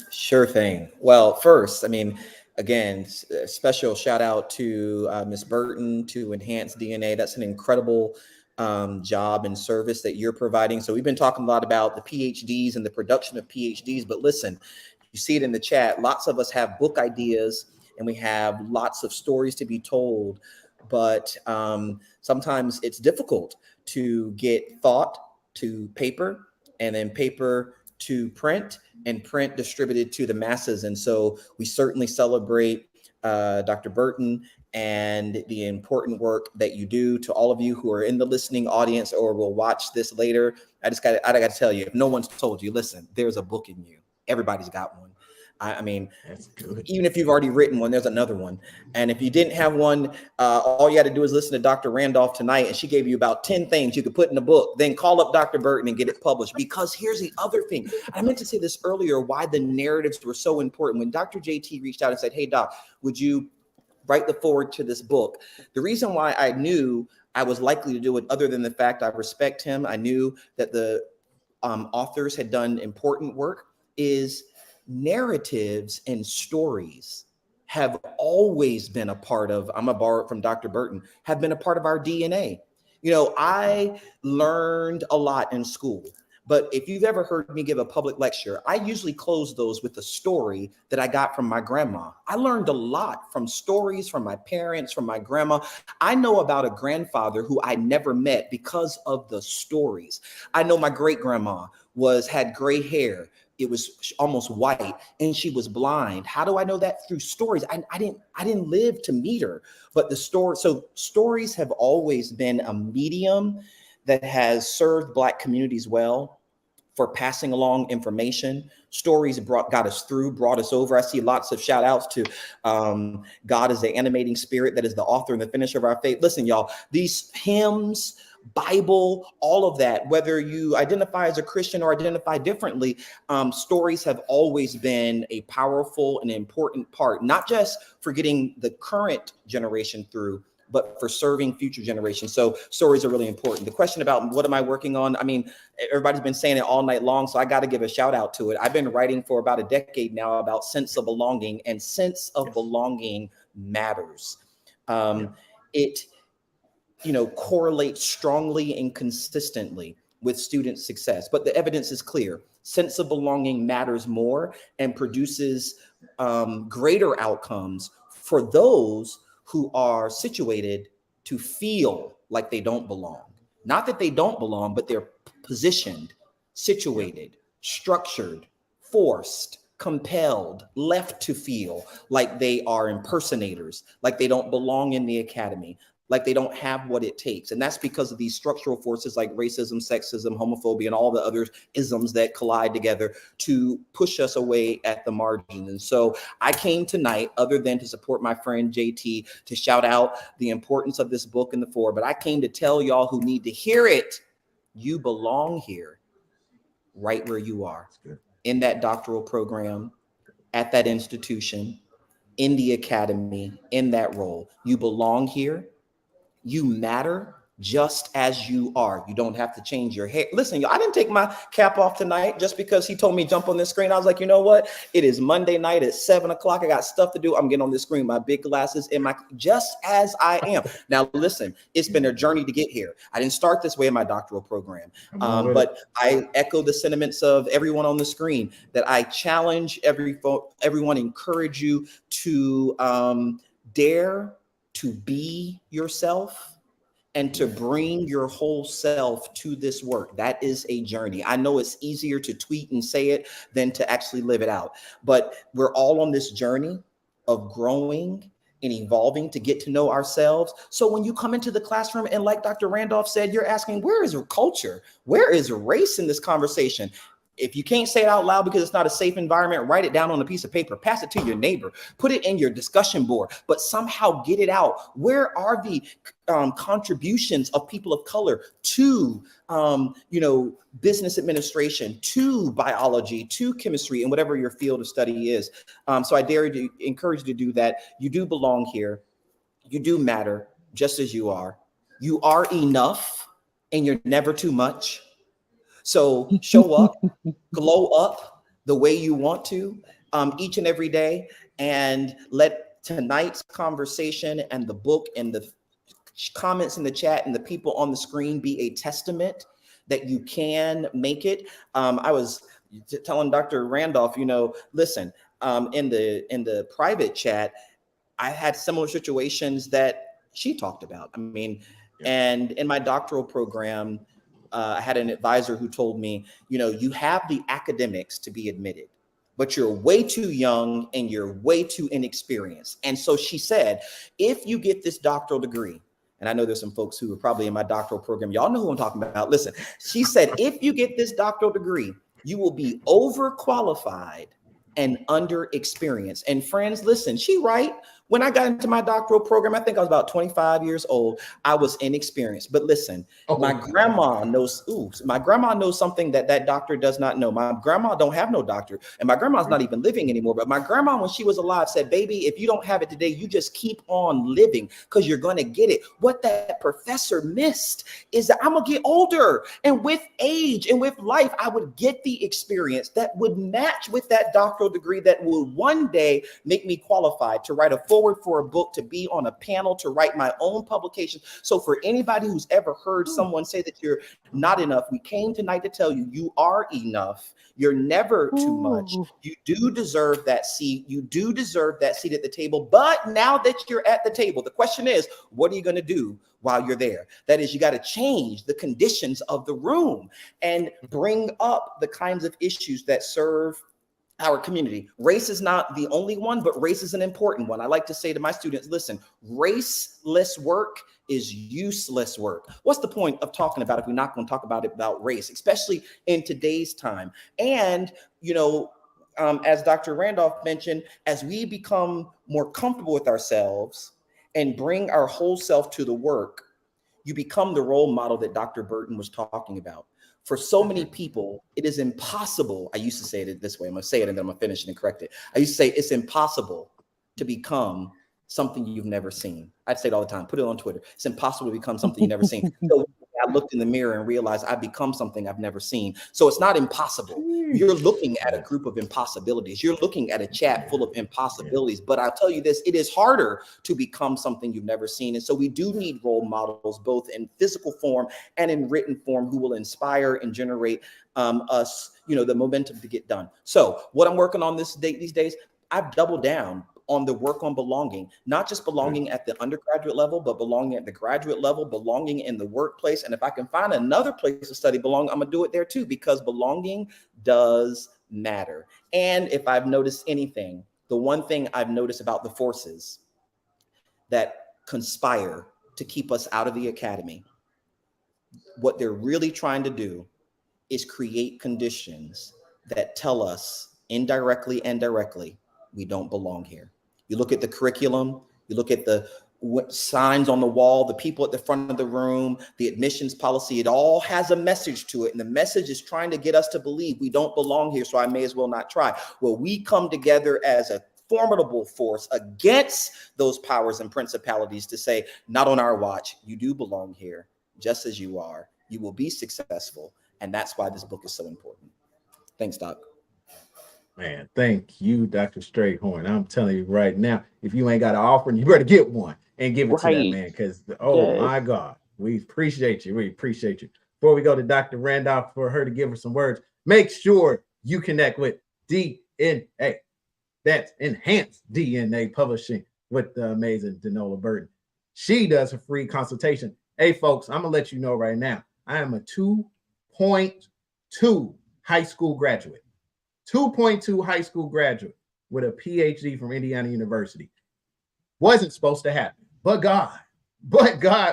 [SPEAKER 3] Sure thing. Well, first, I mean, again, special shout out to Ms. Burton, to Enhanced DNA. That's an incredible job and service that you're providing. So we've been talking a lot about the PhDs and the production of PhDs, but listen, you see it in the chat. Lots of us have book ideas and we have lots of stories to be told, but sometimes it's difficult to get thought to paper and then paper to print and print distributed to the masses. And so we certainly celebrate Dr. Burton and the important work that you do. To all of you who are in the listening audience or will watch this later, I got to tell you, if no one's told you, listen, there's a book in you. Everybody's got one. I mean,
[SPEAKER 1] that's good.
[SPEAKER 3] Even if you've already written one, there's another one. And if you didn't have one, all you had to do is listen to Dr. Randolph tonight, and she gave you about 10 things you could put in a book. Then call up Dr. Burton and get it published. Because here's the other thing. I meant to say this earlier, why the narratives were so important. When Dr. JT reached out and said, hey, Doc, would you write the foreword to this book? The reason why I knew I was likely to do it, other than the fact I respect him, I knew that the authors had done important work, is narratives and stories have always been a part of, I'm gonna borrow it from Dr. Burton, have been a part of our DNA. You know, I learned a lot in school, but if you've ever heard me give a public lecture, I usually close those with a story that I got from my grandma. I learned a lot from stories from my parents, from my grandma. I know about a grandfather who I never met because of the stories. I know my great grandma had gray hair. It was almost white and she was blind. How do I know that? Through stories. I didn't live to meet her, but the story. So stories have always been a medium that has served Black communities well for passing along information. Stories got us through, brought us over. I see lots of shout outs to God is the animating spirit that is the author and the finisher of our faith. Listen, y'all, these hymns, Bible, all of that, whether you identify as a Christian or identify differently, stories have always been a powerful and important part, not just for getting the current generation through, but for serving future generations. So stories are really important. The question about what am I working on? I mean, everybody's been saying it all night long, so I got to give a shout out to it. I've been writing for about a decade now about sense of belonging, and sense of belonging matters. It correlates strongly and consistently with student success. But the evidence is clear. Sense of belonging matters more and produces greater outcomes for those who are situated to feel like they don't belong. Not that they don't belong, but they're positioned, situated, structured, forced, compelled, left to feel like they are impersonators, like they don't belong in the academy, like they don't have what it takes. And that's because of these structural forces like racism, sexism, homophobia, and all the other isms that collide together to push us away at the margin. And so I came tonight, other than to support my friend JT, to shout out the importance of this book in the fore, but I came to tell y'all who need to hear it, you belong here, right where you are, in that doctoral program, at that institution, in the academy, in that role. You belong here. You matter just as you are. You don't have to change your hair. Listen, y'all, I didn't take my cap off tonight just because he told me jump on this screen. I was like, you know what? It is Monday night at 7 o'clock. I got stuff to do. I'm getting on this screen, my big glasses and my, just as I am. Now, listen, it's been a journey to get here. I didn't start this way in my doctoral program, but I echo the sentiments of everyone on the screen that I challenge everyone, encourage you to dare to be yourself and to bring your whole self to this work. That is a journey. I know it's easier to tweet and say it than to actually live it out, but we're all on this journey of growing and evolving to get to know ourselves. So when you come into the classroom and like Dr. Randolph said, you're asking, where is culture? Where is race in this conversation? If you can't say it out loud because it's not a safe environment, write it down on a piece of paper, pass it to your neighbor, put it in your discussion board, but somehow get it out. Where are the contributions of people of color to, business administration, to biology, to chemistry, and whatever your field of study is? So I dare you to encourage you to do that. You do belong here. You do matter just as you are. You are enough and you're never too much. So show up, glow up the way you want to each and every day, and let tonight's conversation and the book and the comments in the chat and the people on the screen be a testament that you can make it. I was telling Dr. Randolph, listen, in the private chat, I had similar situations that she talked about. And in my doctoral program, I had an advisor who told me, you have the academics to be admitted, but you're way too young and you're way too inexperienced. And so she said, if you get this doctoral degree, and I know there's some folks who are probably in my doctoral program, y'all know who I'm talking about. Listen, she said, if you get this doctoral degree, you will be overqualified and underexperienced. And friends, listen, she right. When I got into my doctoral program, I think I was about 25 years old. I was inexperienced. But listen, my grandma knows something that doctor does not know. My grandma don't have no doctor, and my grandma's not even living anymore. But my grandma, when she was alive, said, baby, if you don't have it today, you just keep on living because you're going to get it. What that professor missed is that I'm going to get older. And with age and with life, I would get the experience that would match with that doctoral degree that will one day make me qualified to write a forward for a book, to be on a panel, to write my own publication. So for anybody who's ever heard someone say that you're not enough, we came tonight to tell you, you are enough. You're never too much. You do deserve that seat. You do deserve that seat at the table. But now that you're at the table, the question is, what are you going to do while you're there? That is, you got to change the conditions of the room and bring up the kinds of issues that serve our community. Race is not the only one, but race is an important one. I like to say to my students, listen, raceless work is useless work. What's the point of talking about it if we're not going to talk about race, especially in today's time? And, as Dr. Randolph mentioned, as we become more comfortable with ourselves and bring our whole self to the work, you become the role model that Dr. Burton was talking about. For so many people, it is impossible. I used to say it this way. I'm going to say it and then I'm going to finish it and correct it. I used to say it's impossible to become something you've never seen. I'd say it all the time. Put it on Twitter. It's impossible to become something you've never seen. So looked in the mirror and realized I've become something I've never seen. So it's not impossible. You're looking at a group of impossibilities. You're looking at a chat full of impossibilities. But I'll tell you this, it is harder to become something you've never seen. And so we do need role models, both in physical form and in written form, who will inspire and generate us, the momentum to get done. So what I'm working on these days, I've doubled down on the work on belonging, not just belonging at the undergraduate level, but belonging at the graduate level, belonging in the workplace. And if I can find another place to study belonging, I'm gonna do it there too, because belonging does matter. And if I've noticed anything, the one thing I've noticed about the forces that conspire to keep us out of the academy, what they're really trying to do is create conditions that tell us indirectly and directly, we don't belong here. You look at the curriculum, you look at the signs on the wall, the people at the front of the room, the admissions policy, it all has a message to it. And the message is trying to get us to believe we don't belong here, so I may as well not try. Well, we come together as a formidable force against those powers and principalities to say, not on our watch, you do belong here, just as you are. You will be successful. And that's why this book is so important. Thanks, Doc.
[SPEAKER 1] Man, thank you, Dr. Strayhorn. I'm telling you right now, if you ain't got an offering, you better get one and give it to that man. Because, my God, we appreciate you. We appreciate you. Before we go to Dr. Randolph for her to give her some words, make sure you connect with DNA. That's Enhanced DNA Publishing with the amazing Danola Burton. She does a free consultation. Hey, folks, I'm going to let you know right now, I am a 2.2 high school graduate. 2.2 high school graduate with a PhD from Indiana University. Wasn't supposed to happen, but God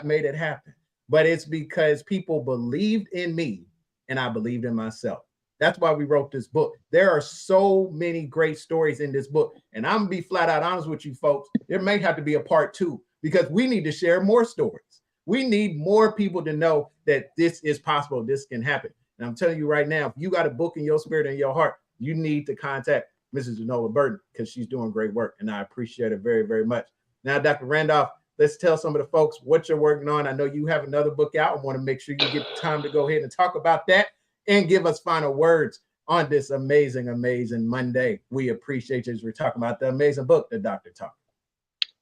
[SPEAKER 1] made it happen. But it's because people believed in me and I believed in myself. That's why we wrote this book. There are so many great stories in this book. And I'm gonna be flat out honest with you folks. There may have to be a part 2 because we need to share more stories. We need more people to know that this is possible. This can happen. And I'm telling you right now, if you got a book in your spirit and your heart, you need to contact Mrs. Danola Burton because she's doing great work. And I appreciate it very, very much. Now, Dr. Randolph, let's tell some of the folks what you're working on. I know you have another book out. I want to make sure you get the time to go ahead and talk about that and give us final words on this amazing, amazing Monday. We appreciate you as we're talking about the amazing book that Dr. taught.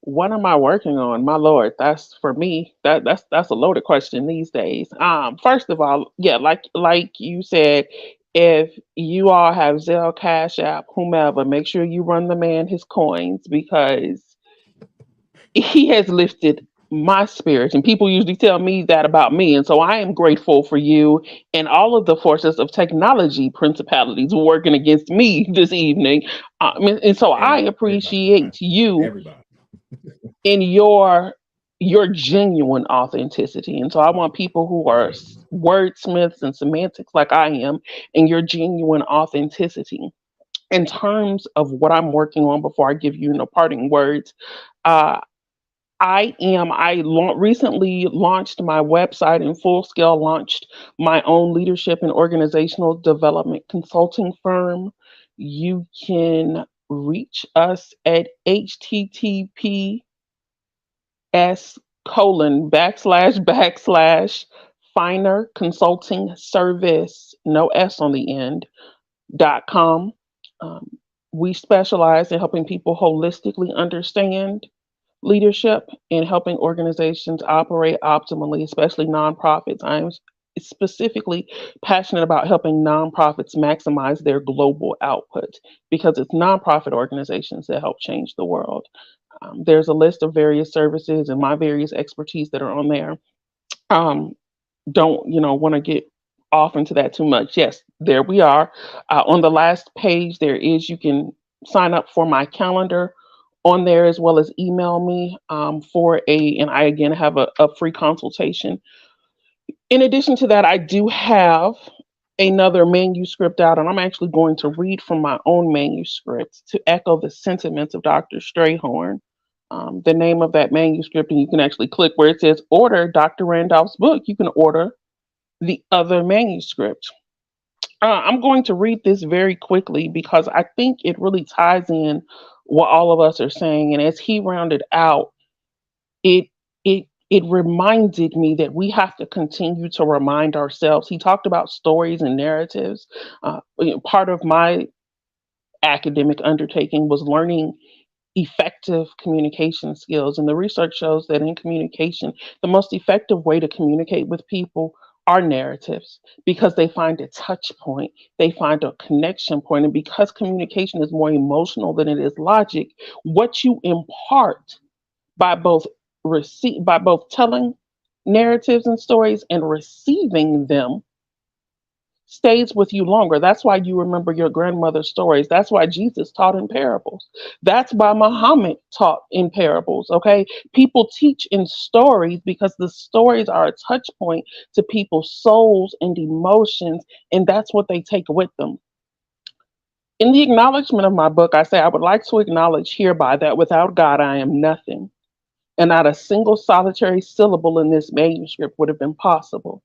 [SPEAKER 4] What am I working on? My Lord, that's for me. That's a loaded question these days. First of all, yeah, like you said, if you all have Zelle, Cash App, whomever, make sure you run the man his coins because he has lifted my spirit. And people usually tell me that about me. And so I am grateful for you and all of the forces of technology principalities working against me this evening. And so I appreciate you in your genuine authenticity. And so I want people who are wordsmiths and semantics like I am, and your genuine authenticity. In terms of what I'm working on, before I give you parting words, recently launched my website and full scale launched my own leadership and organizational development consulting firm. You can reach us at https://finer consulting service, no S on the end, .com. We specialize in helping people holistically understand leadership and helping organizations operate optimally, especially nonprofits. I'm specifically passionate about helping nonprofits maximize their global output because it's nonprofit organizations that help change the world. There's a list of various services and my various expertise that are on there. Don't want to get off into that too much. Yes, there we are. On the last page, you can sign up for my calendar on there, as well as email me and I again have a free consultation. In addition to that, I do have another manuscript out, and I'm actually going to read from my own manuscript to echo the sentiments of Dr. Strayhorn. The name of that manuscript, and you can actually click where it says order Dr. Randolph's book. You can order the other manuscript. I'm going to read this very quickly because I think it really ties in what all of us are saying. And as he rounded out, it it reminded me that we have to continue to remind ourselves. He talked about stories and narratives. Part of my academic undertaking was learning effective communication skills. And the research shows that in communication, the most effective way to communicate with people are narratives because they find a touch point, they find a connection point. And because communication is more emotional than it is logic, what you impart by by both telling narratives and stories and receiving them stays with you longer. That's why you remember your grandmother's stories. That's why Jesus taught in parables. That's why Muhammad taught in parables. Okay. People teach in stories because the stories are a touch point to people's souls and emotions, and that's what they take with them. In the acknowledgement of my book, I say, I would like to acknowledge hereby that without God, I am nothing, and not a single solitary syllable in this manuscript would have been possible.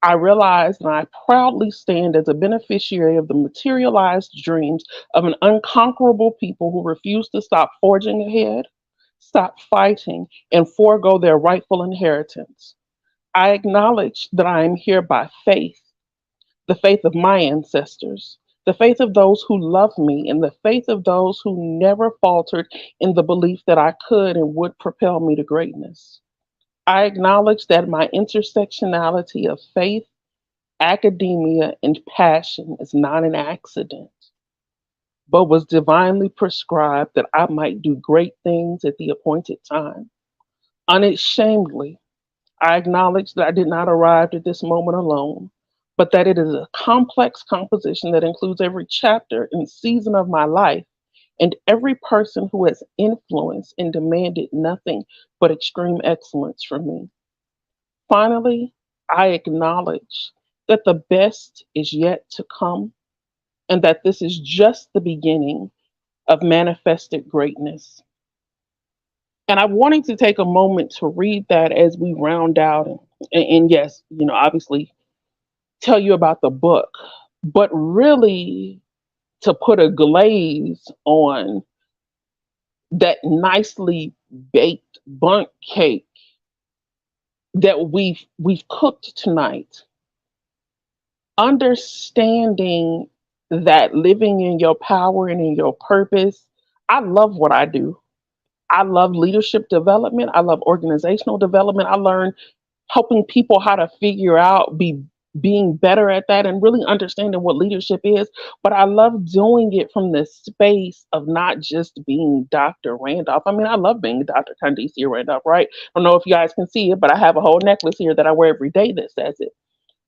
[SPEAKER 4] I realize and I proudly stand as a beneficiary of the materialized dreams of an unconquerable people who refuse to stop forging ahead, stop fighting, and forego their rightful inheritance. I acknowledge that I am here by faith, the faith of my ancestors, the faith of those who love me, and the faith of those who never faltered in the belief that I could and would propel me to greatness. I acknowledge that my intersectionality of faith, academia, and passion is not an accident, but was divinely prescribed that I might do great things at the appointed time. Unashamedly, I acknowledge that I did not arrive at this moment alone, but that it is a complex composition that includes every chapter and season of my life and every person who has influenced and demanded nothing but extreme excellence from me. Finally, I acknowledge that the best is yet to come and that this is just the beginning of manifested greatness. And I wanted to take a moment to read that as we round out and yes, obviously tell you about the book, but really to put a glaze on that nicely baked bundt cake that we've cooked tonight. Understanding that living in your power and in your purpose, I love what I do. I love leadership development. I love organizational development. I learn helping people how to figure out being better at that and really understanding what leadership is. But I love doing it from the space of not just being Dr. Randolph. I mean, I love being Dr. Candicia Randolph, right? I don't know if you guys can see it, but I have a whole necklace here that I wear every day that says it.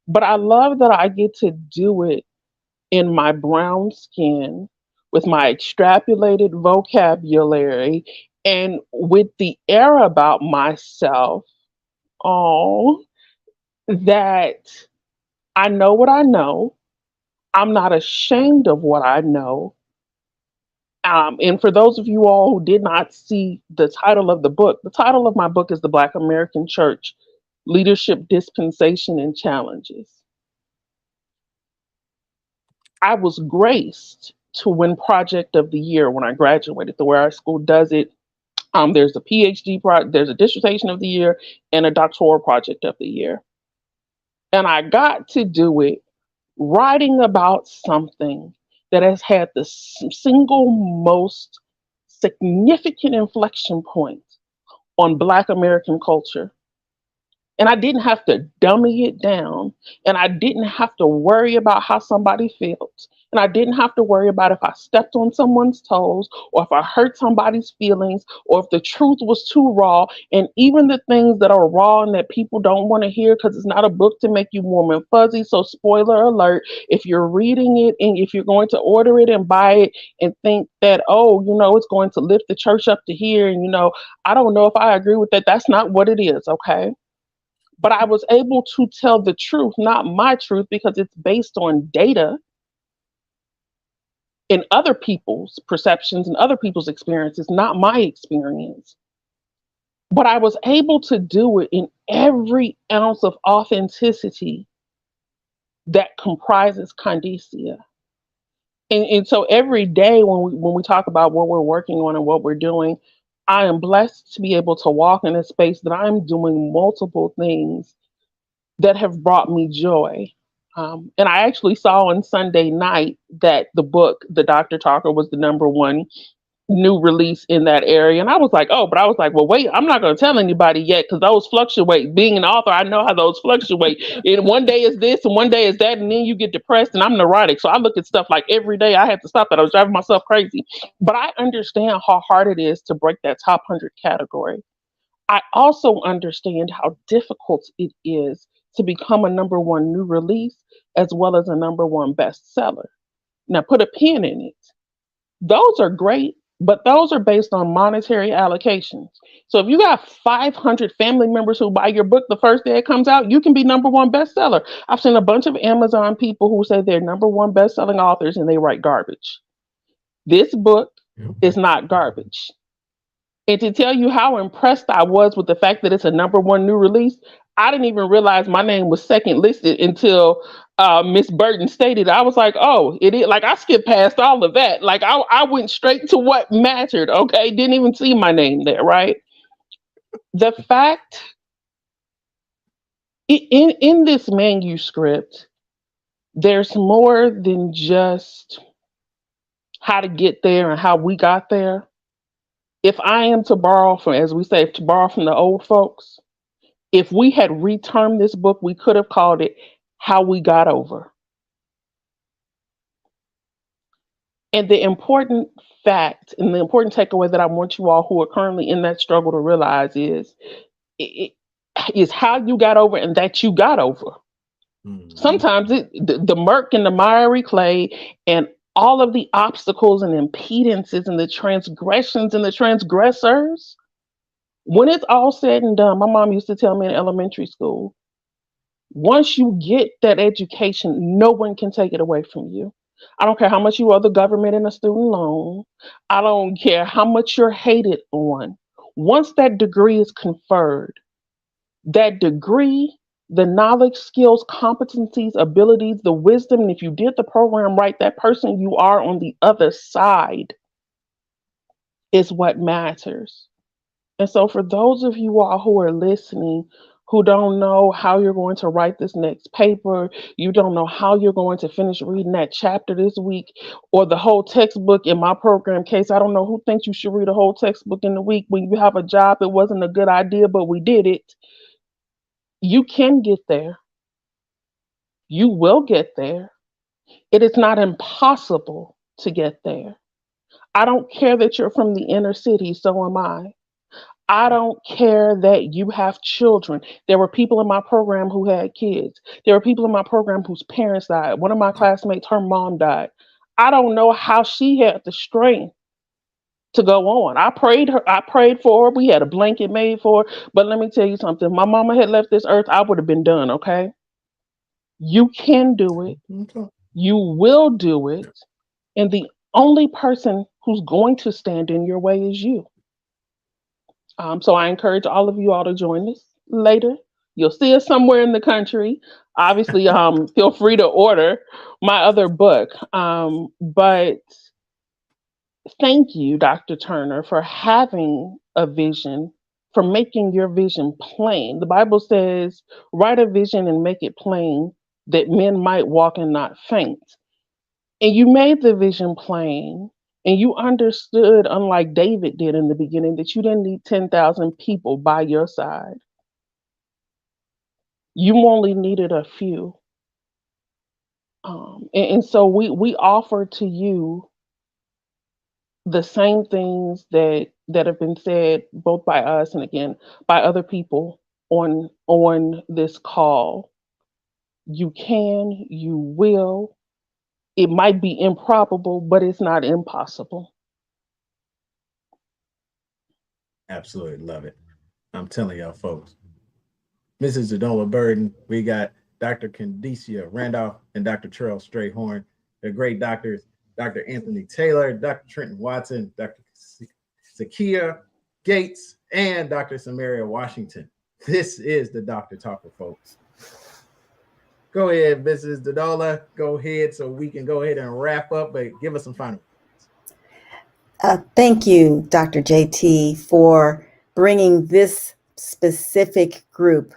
[SPEAKER 4] But I love that I get to do it in my brown skin with my extrapolated vocabulary and with the air about myself. Oh, that I know what I know. I'm not ashamed of what I know. And for those of you all who did not see the title of the book, the title of my book is The Black American Church Leadership Dispensation and Challenges. I was graced to win Project of the Year when I graduated. The way our school does it, there's a PhD project, there's a dissertation of the year, and a doctoral project of the year. And I got to do it writing about something that has had the single most significant inflection point on Black American culture. And I didn't have to dummy it down. And I didn't have to worry about how somebody feels. And I didn't have to worry about if I stepped on someone's toes or if I hurt somebody's feelings or if the truth was too raw. And even the things that are raw and that people don't want to hear because it's not a book to make you warm and fuzzy. So spoiler alert, if you're reading it and if you're going to order it and buy it and think that, oh, it's going to lift the church up to here. And, I don't know if I agree with that. That's not what it is. Okay. But I was able to tell the truth, not my truth, because it's based on data and other people's perceptions and other people's experiences, not my experience. But I was able to do it in every ounce of authenticity that comprises Candicia. And so every day when we talk about what we're working on and what we're doing, I am blessed to be able to walk in a space that I'm doing multiple things that have brought me joy. And I actually saw on Sunday night that the book, The Dr. Talker, was the number one new release in that area. And I was like, oh, but I was like, well, wait, I'm not going to tell anybody yet because those fluctuate. Being an author, I know how those fluctuate. And one day is this and one day is that. And then you get depressed, and I'm neurotic. So I look at stuff like every day. I have to stop that. I was driving myself crazy. But I understand how hard it is to break that top 100 category. I also understand how difficult it is to become a number one new release as well as a number one bestseller. Now, put a pin in it. Those are great, but those are based on monetary allocations. So if you got 500 family members who buy your book the first day it comes out, you can be number one bestseller. I've seen a bunch of Amazon people who say they're number one bestselling authors and they write garbage. This book is not garbage. And to tell you how impressed I was with the fact that it's a number one new release, I didn't even realize my name was second listed until Miss Burton stated. I was like, oh, it is. Like, I skipped past all of that. Like, I went straight to what mattered. Okay, didn't even see my name there. Right. The fact in this manuscript, there's more than just how to get there and how we got there. If I am to borrow from, as we say, to borrow from the old folks, if we had retermed this book, we could have called it How We Got Over. And the important fact and the important takeaway that I want you all who are currently in that struggle to realize is how you got over and that you got over.
[SPEAKER 1] Mhm.
[SPEAKER 4] Sometimes the murk and the miry clay and all of the obstacles and impedances and the transgressions and the transgressors, when it's all said and done, my mom used to tell me in elementary school, once you get that education, no one can take it away from you. I don't care how much you owe the government in a student loan. I don't care how much you're hated on. Once that degree is conferred, that degree, the knowledge, skills, competencies, abilities, the wisdom, and if you did the program right, that person you are on the other side is what matters. And so for those of you all who are listening, who don't know how you're going to write this next paper, you don't know how you're going to finish reading that chapter this week or the whole textbook in my program case, I don't know who thinks you should read a whole textbook in a week when you have a job. It wasn't a good idea, but we did it. You can get there. You will get there. It is not impossible to get there. I don't care that you're from the inner city, so am I. I don't care that you have children. There were people in my program who had kids. There were people in my program whose parents died. One of my classmates, her mom died. I don't know how she had the strength to go on. I prayed for her. We had a blanket made for her. But let me tell you something. If my mama had left this earth, I would have been done, okay? You can do it.
[SPEAKER 1] Okay.
[SPEAKER 4] You will do it. And the only person who's going to stand in your way is you. So I encourage all of you all to join us later. You'll see us somewhere in the country. Obviously, feel free to order my other book. But thank you, Dr. Turner, for having a vision, for making your vision plain. The Bible says, write a vision and make it plain that men might walk and not faint. And you made the vision plain. And you understood, unlike David did in the beginning, that you didn't need 10,000 people by your side. You only needed a few. And so we offer to you the same things that have been said both by us and again by other people on this call. You can, you will. It might be improbable, but it's not impossible.
[SPEAKER 1] Absolutely love it. I'm telling y'all, folks. Mrs. Zadola Burden, we got Dr. Candicia Randolph and Dr. Charles Strayhorn. They're great doctors. Dr. Anthony Taylor, Dr. Trenton Watson, Dr. Zakia Gates, and Dr. Samaria Washington. This is the Dr. Talker, folks. Go ahead, Mrs. Zadola. Go ahead so we can go ahead and wrap up, but give us some final.
[SPEAKER 2] Thank you, Dr. JT, for bringing this specific group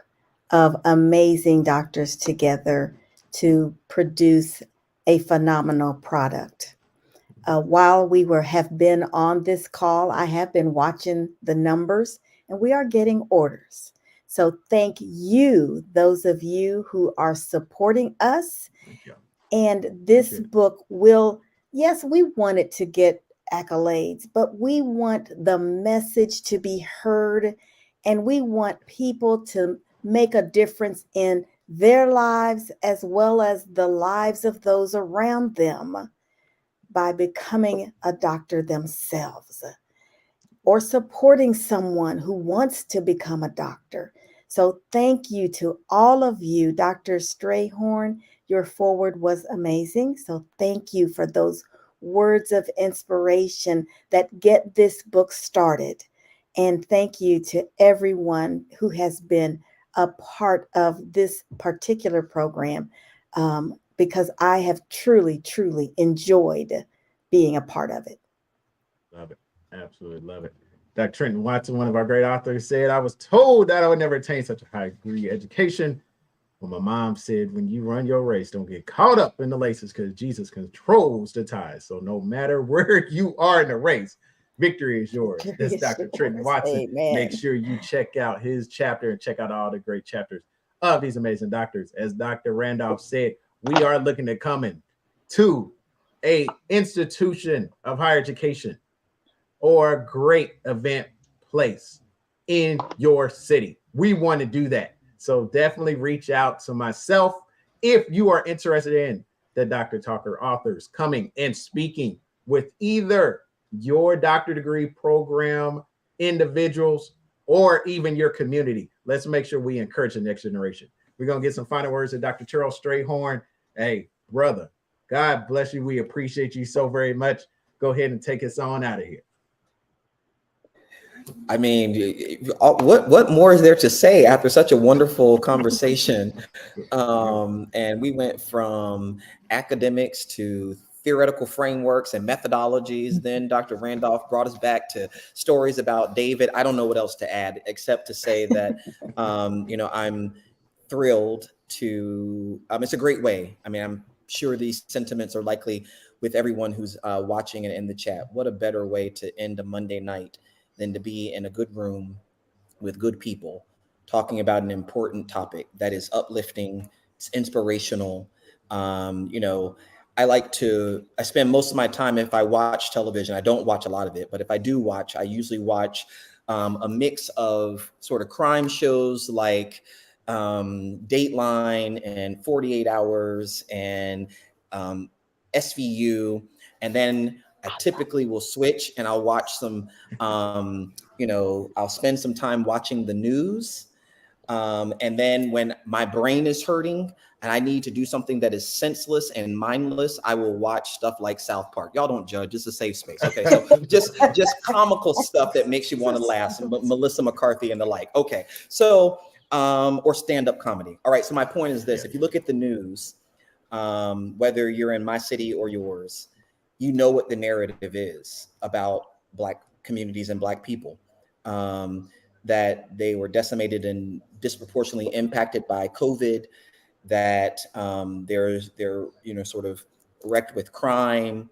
[SPEAKER 2] of amazing doctors together to produce a phenomenal product. While have been on this call, I have been watching the numbers, and we are getting orders. So thank you, those of you who are supporting us.
[SPEAKER 1] Thank you.
[SPEAKER 2] And this
[SPEAKER 1] Appreciate it.
[SPEAKER 2] book will, yes, we want it to get accolades, but we want the message to be heard, and we want people to make a difference in their lives as well as the lives of those around them by becoming a doctor themselves or supporting someone who wants to become a doctor. So thank you to all of you. Dr. Strayhorn, your forward was amazing. So thank you for those words of inspiration that get this book started. And thank you to everyone who has been a part of this particular program, because I have truly, truly enjoyed being a part of it.
[SPEAKER 1] Love it. Absolutely love it. Dr. Trenton Watson, one of our great authors, said, I was told that I would never attain such a high degree of education. Well, my mom said, when you run your race, don't get caught up in the laces because Jesus controls the ties. So no matter where you are in the race, victory is yours.
[SPEAKER 2] Victory
[SPEAKER 1] That's
[SPEAKER 2] is
[SPEAKER 1] Dr. Trenton
[SPEAKER 2] yours.
[SPEAKER 1] Watson.
[SPEAKER 2] Amen.
[SPEAKER 1] Make sure you check out his chapter and check out all the great chapters of these amazing doctors. As Dr. Randolph said, we are looking at coming to a institution of higher education or a great event place in your city. We want to do that. So definitely reach out to myself if you are interested in the Dr. Talker authors coming and speaking with either your doctor degree program, individuals, or even your community. Let's make sure we encourage the next generation. We're going to get some final words of Dr. Charles Strayhorn. Hey, brother, God bless you. We appreciate you so very much. Go ahead and take us on out of here.
[SPEAKER 3] I mean, what more is there to say after such a wonderful conversation? And we went from academics to theoretical frameworks and methodologies. Then Dr. Randolph brought us back to stories about David. I don't know what else to add except to say that, I'm thrilled to, it's a great way. I mean, I'm sure these sentiments are likely with everyone who's watching it in the chat. What a better way to end a Monday night than to be in a good room with good people talking about an important topic that is uplifting, it's inspirational. I spend most of my time, if I watch television, I don't watch a lot of it, but if I do watch, I usually watch a mix of sort of crime shows like Dateline and 48 Hours and SVU. And then I typically will switch and I'll watch some, I'll spend some time watching the news. And then when my brain is hurting and I need to do something that is senseless and mindless, I will watch stuff like South Park. Y'all don't judge. It's a safe space. Okay. So just comical stuff that makes you want to laugh. Melissa McCarthy and the like. Okay. So, or stand-up comedy. All right. So my point is this, if you look at the news, whether you're in my city or yours, you know what the narrative is about Black communities and Black people, that they were decimated and disproportionately impacted by COVID, that they're sort of wrecked with crime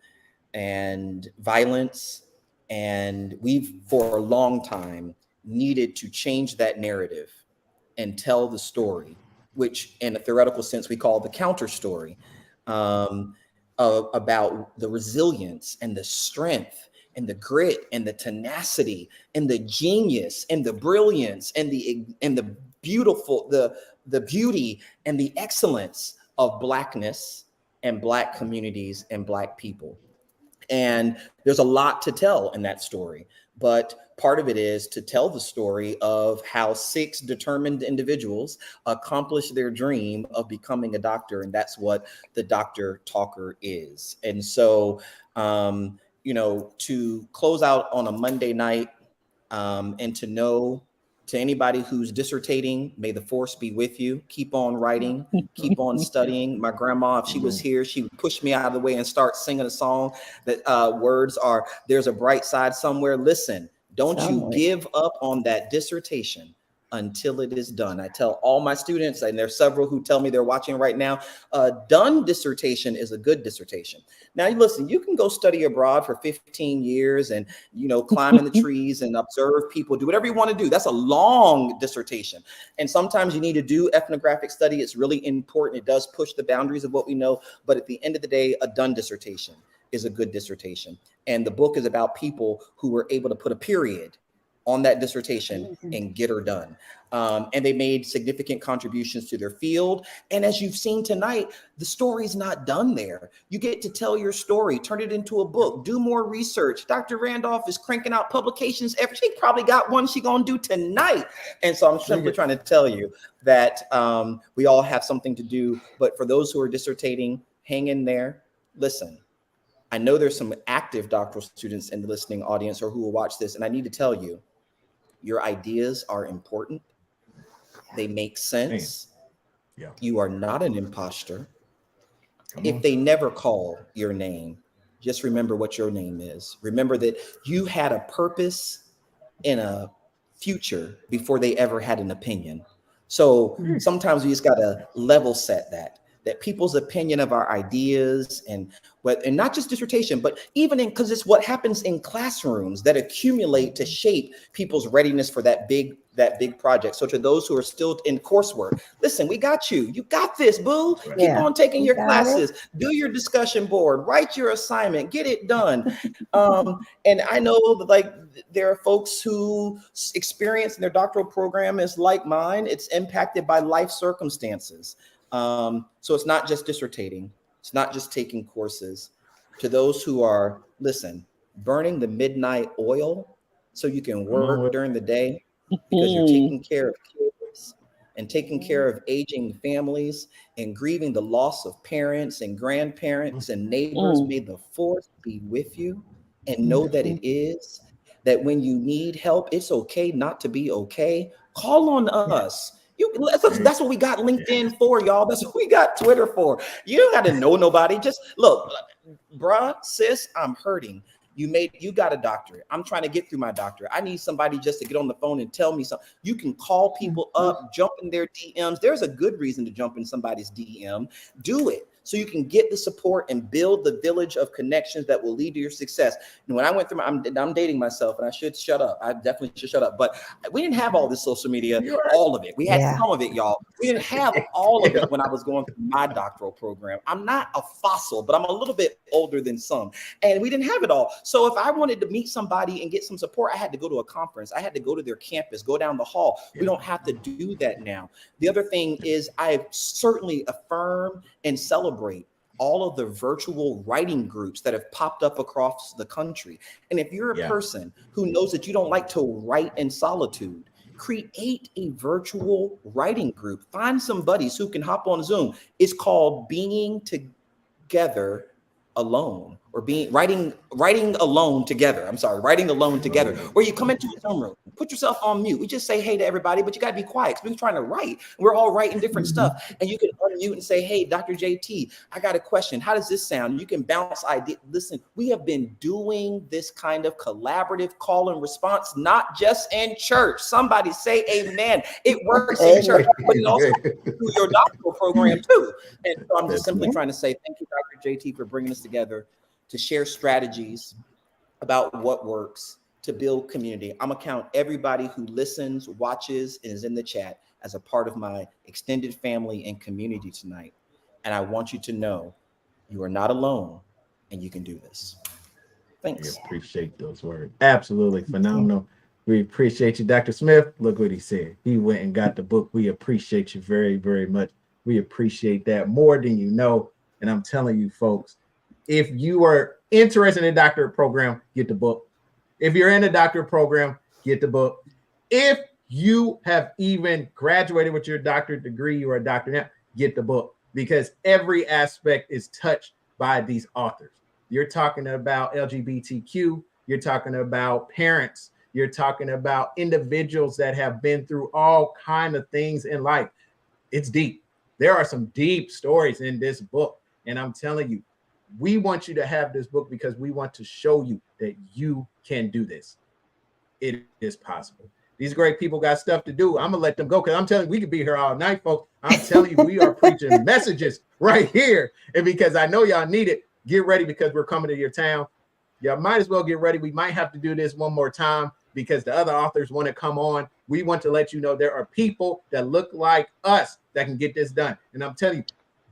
[SPEAKER 3] and violence. And we've, for a long time, needed to change that narrative and tell the story, which in a theoretical sense we call the counter story, about the resilience and the strength and the grit and the tenacity and the genius and the brilliance and the beautiful, the beauty and the excellence of Blackness and Black communities and Black people. And there's a lot to tell in that story, but part of it is to tell the story of how 6 determined individuals accomplished their dream of becoming a doctor. And that's what the Dr. Talker is. And so, to close out on a Monday night, and to know To anybody who's dissertating, may the force be with you. Keep on writing, keep on studying. My grandma, if she was here, she would push me out of the way and start singing a song that words are, there's a bright side somewhere. Listen, don't you
[SPEAKER 2] Somewhere.
[SPEAKER 3] give up on that dissertation until it is done. I tell all my students, and there's several who tell me they're watching right now, a done dissertation is a good dissertation. Now, listen, you can go study abroad for 15 years and, climb in the trees and observe people, do whatever you want to do. That's a long dissertation. And sometimes you need to do ethnographic study. It's really important. It does push the boundaries of what we know. But at the end of the day, a done dissertation is a good dissertation. And the book is about people who were able to put a period on that dissertation and get her done. And they made significant contributions to their field. And as you've seen tonight, the story's not done there. You get to tell your story, turn it into a book, do more research. Dr. Randolph is cranking out publications. She probably got one she gonna do tonight. And so I'm simply trying to tell you that we all have something to do. But for those who are dissertating, hang in there. Listen, I know there's some active doctoral students in the listening audience or who will watch this. And I need to tell you, your ideas are important. They make sense.
[SPEAKER 1] Yeah.
[SPEAKER 3] You are not an imposter. If they never call your name, just remember what your name is. Remember that you had a purpose in a future before they ever had an opinion. So sometimes we just got to level set that people's opinion of our ideas and not just dissertation, but even because it's what happens in classrooms that accumulate to shape people's readiness for that big project. So to those who are still in coursework, listen, we got you. You got this, boo.
[SPEAKER 1] Right.
[SPEAKER 3] Keep on taking your
[SPEAKER 2] got
[SPEAKER 3] classes, do your discussion board, write your assignment, get it done. And I know that there are folks who experience in their doctoral program is like mine. It's impacted by life circumstances. So it's not just dissertating. It's not just taking courses. To those who are, burning the midnight oil so you can work during the day because you're taking care of kids and taking care of aging families and grieving the loss of parents and grandparents and neighbors. May the force be with you, and know that it is, that when you need help, it's okay not to be okay. Call on us. That's what we got LinkedIn for, y'all. That's what we got Twitter for. You don't got to know nobody. Just look, bruh, sis, I'm hurting. You got a doctorate. I'm trying to get through my doctorate. I need somebody just to get on the phone and tell me something. You can call people up, jump in their DMs. There's a good reason to jump in somebody's DM. Do it so you can get the support and build the village of connections that will lead to your success. And when I went through I'm dating myself, and I should shut up. I definitely should shut up. But we didn't have all this social media, all of it. We had some of it, y'all. We didn't have all of it when I was going through my doctoral program. I'm not a fossil, but I'm a little bit older than some. And we didn't have it all. So if I wanted to meet somebody and get some support, I had to go to a conference. I had to go to their campus, go down the hall. We don't have to do that now. The other thing is I certainly affirm and celebrate all of the virtual writing groups that have popped up across the country. And if you're a person who knows that you don't like to write in solitude, create a virtual writing group. Find some buddies who can hop on Zoom. It's called Being Together Alone, or writing alone together. I'm sorry, writing alone together. Where you come into a Zoom room, put yourself on mute. We just say hey to everybody, but you got to be quiet because we're trying to write. We're all writing different stuff, and you can unmute and say, "Hey, Dr. JT, I got a question. How does this sound?" You can bounce ideas. Listen, we have been doing this kind of collaborative call and response, not just in church. Somebody say amen. It works in church, but it also through your doctoral program too. And so I'm just simply trying to say thank you, Dr. JT, for bringing us together to share strategies about what works to build community. I'm gonna count everybody who listens, watches, and is in the chat as a part of my extended family and community tonight. And I want you to know you are not alone and you can do this. Thanks.
[SPEAKER 1] We appreciate those words. Absolutely phenomenal. We appreciate you, Dr. Smith. Look what he said. He went and got the book. We appreciate you very, very much. We appreciate that more than you know. And I'm telling you, folks, if you are interested in a doctorate program, get the book. If you're in a doctorate program, get the book. If you have even graduated with your doctorate degree, you are a doctor now, get the book, because every aspect is touched by these authors. You're talking about LGBTQ, you're talking about parents, You're talking about individuals that have been through all kind of things in life. It's deep. There are some deep stories in this book. And I'm telling you, we want you to have this book because we want to show you that you can do this. It is possible. These great people got stuff to do. I'm gonna let them go because I'm telling you, we could be here all night, folks. I'm telling you, we are preaching messages right here. And because I know y'all need it, get ready because we're coming to your town. Y'all might as well get ready. We might have to do this one more time because the other authors want to come on. We want to let you know there are people that look like us that can get this done. And I'm telling you,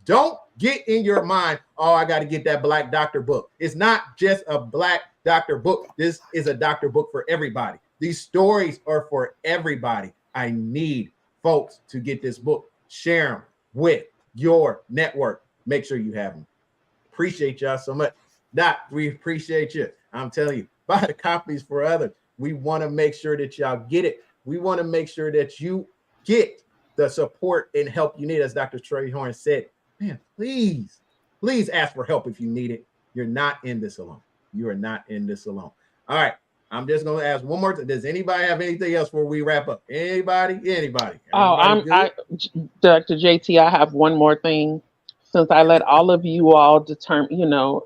[SPEAKER 1] don't get in your mind, oh, I got to get that Black Doctor book. It's not just a Black Doctor book. This is a doctor book for everybody. These stories are for everybody. I need folks to get this book. Share them with your network. Make sure you have them. Appreciate y'all so much. Doc, we appreciate you. I'm telling you, buy the copies for others. We want to make sure that y'all get it. We want to make sure that you get the support and help you need. As Dr. Strayhorn said, man, please ask for help if you need it. You're not in this alone. You are not in this alone. All right. I'm just going to ask one more time. Does anybody have anything else before we wrap up? Anybody?
[SPEAKER 4] Oh, Dr. JT, I have one more thing. Since I let all of you all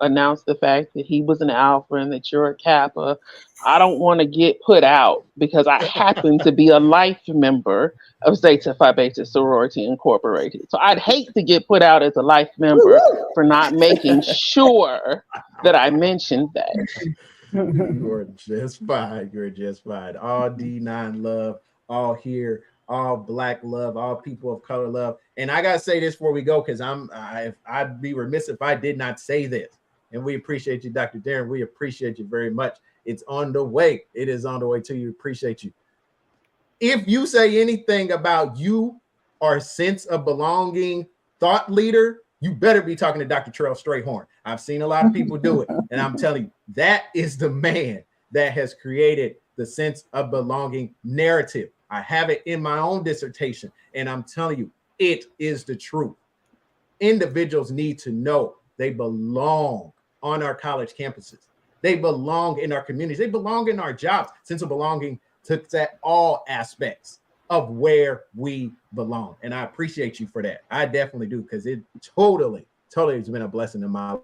[SPEAKER 4] announce the fact that he was an Alpha and that you're a Kappa, I don't want to get put out because I happen to be a life member of Zeta Phi Beta Sorority Incorporated. So I'd hate to get put out as a life member for not making sure that I mentioned that.
[SPEAKER 1] You're just fine. You're just fine. All D9 love, all here, all Black love, all people of color love. And I gotta say this before we go, because I'd be remiss if I did not say this. And we appreciate you, Dr. Darren. We appreciate you very much. It's on the way. It is on the way to you. Appreciate you. If you say anything about you or sense of belonging thought leader, you better be talking to Dr. Terrell Strayhorn. I've seen a lot of people do it. And I'm telling you, that is the man that has created the sense of belonging narrative. I have it in my own dissertation. And I'm telling you, it is the truth. Individuals need to know they belong on our college campuses. They belong in our communities. They belong in our jobs. Sense of belonging looks at all aspects of where we belong. And I appreciate you for that. I definitely do, because it totally has been a blessing in my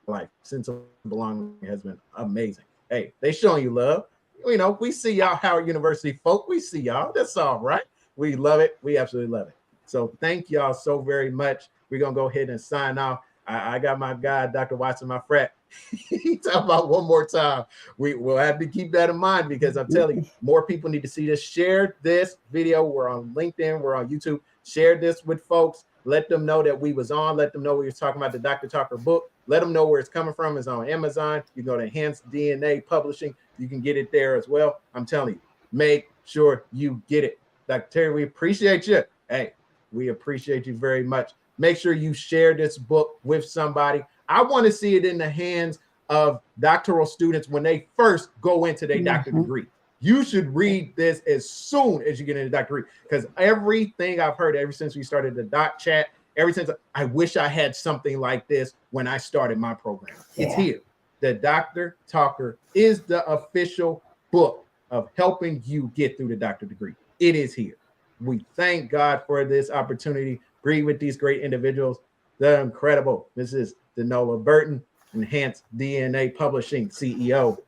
[SPEAKER 1] life. Sense of belonging has been amazing. Hey, they showing you love. You know, we see y'all, Howard University folk. We see y'all. That's all right. We love it. We absolutely love it. So thank y'all so very much. We're going to go ahead and sign off. I got my guy, Dr. Watson, my frat. He talking about one more time. We will have to keep that in mind, because I'm telling you, more people need to see this. Share this video. We're on LinkedIn. We're on YouTube. Share this with folks. Let them know that we was on. Let them know we were talking about the Dr. Talker book. Let them know where it's coming from. It's on Amazon. You go to Enhanced DNA Publishing. You can get it there as well. I'm telling you, make sure you get it. Dr. Terry, we appreciate you. Hey, we appreciate you very much. Make sure you share this book with somebody. I want to see it in the hands of doctoral students when they first go into their doctorate degree. You should read this as soon as you get into doctorate degree, because everything I've heard ever since we started the doc chat, ever since, I wish I had something like this when I started my program. It's here. The Dr. Talker is the official book of helping you get through the doctorate degree. It is here. We thank God for this opportunity. Agree with these great individuals. They're incredible. This is Danola Burton, Enhanced DNA Publishing CEO.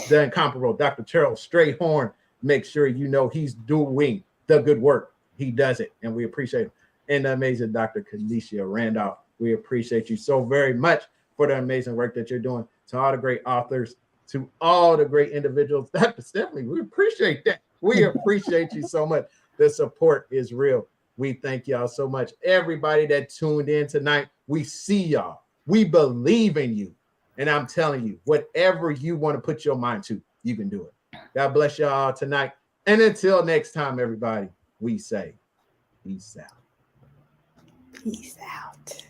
[SPEAKER 1] The incomparable Dr. Terrell Strayhorn. Make sure you know he's doing the good work. He does it, and we appreciate it. And the amazing Dr. Kanisha Randolph. We appreciate you so very much for the amazing work that you're doing. To all the great authors, to all the great individuals. Dr. Stephanie, we appreciate that. We appreciate you so much. The support is real. We thank y'all so much. Everybody that tuned in tonight, we see y'all. We believe in you. And I'm telling you, whatever you want to put your mind to, you can do it. God bless y'all tonight. And until next time, everybody, we say peace out.
[SPEAKER 2] Peace out.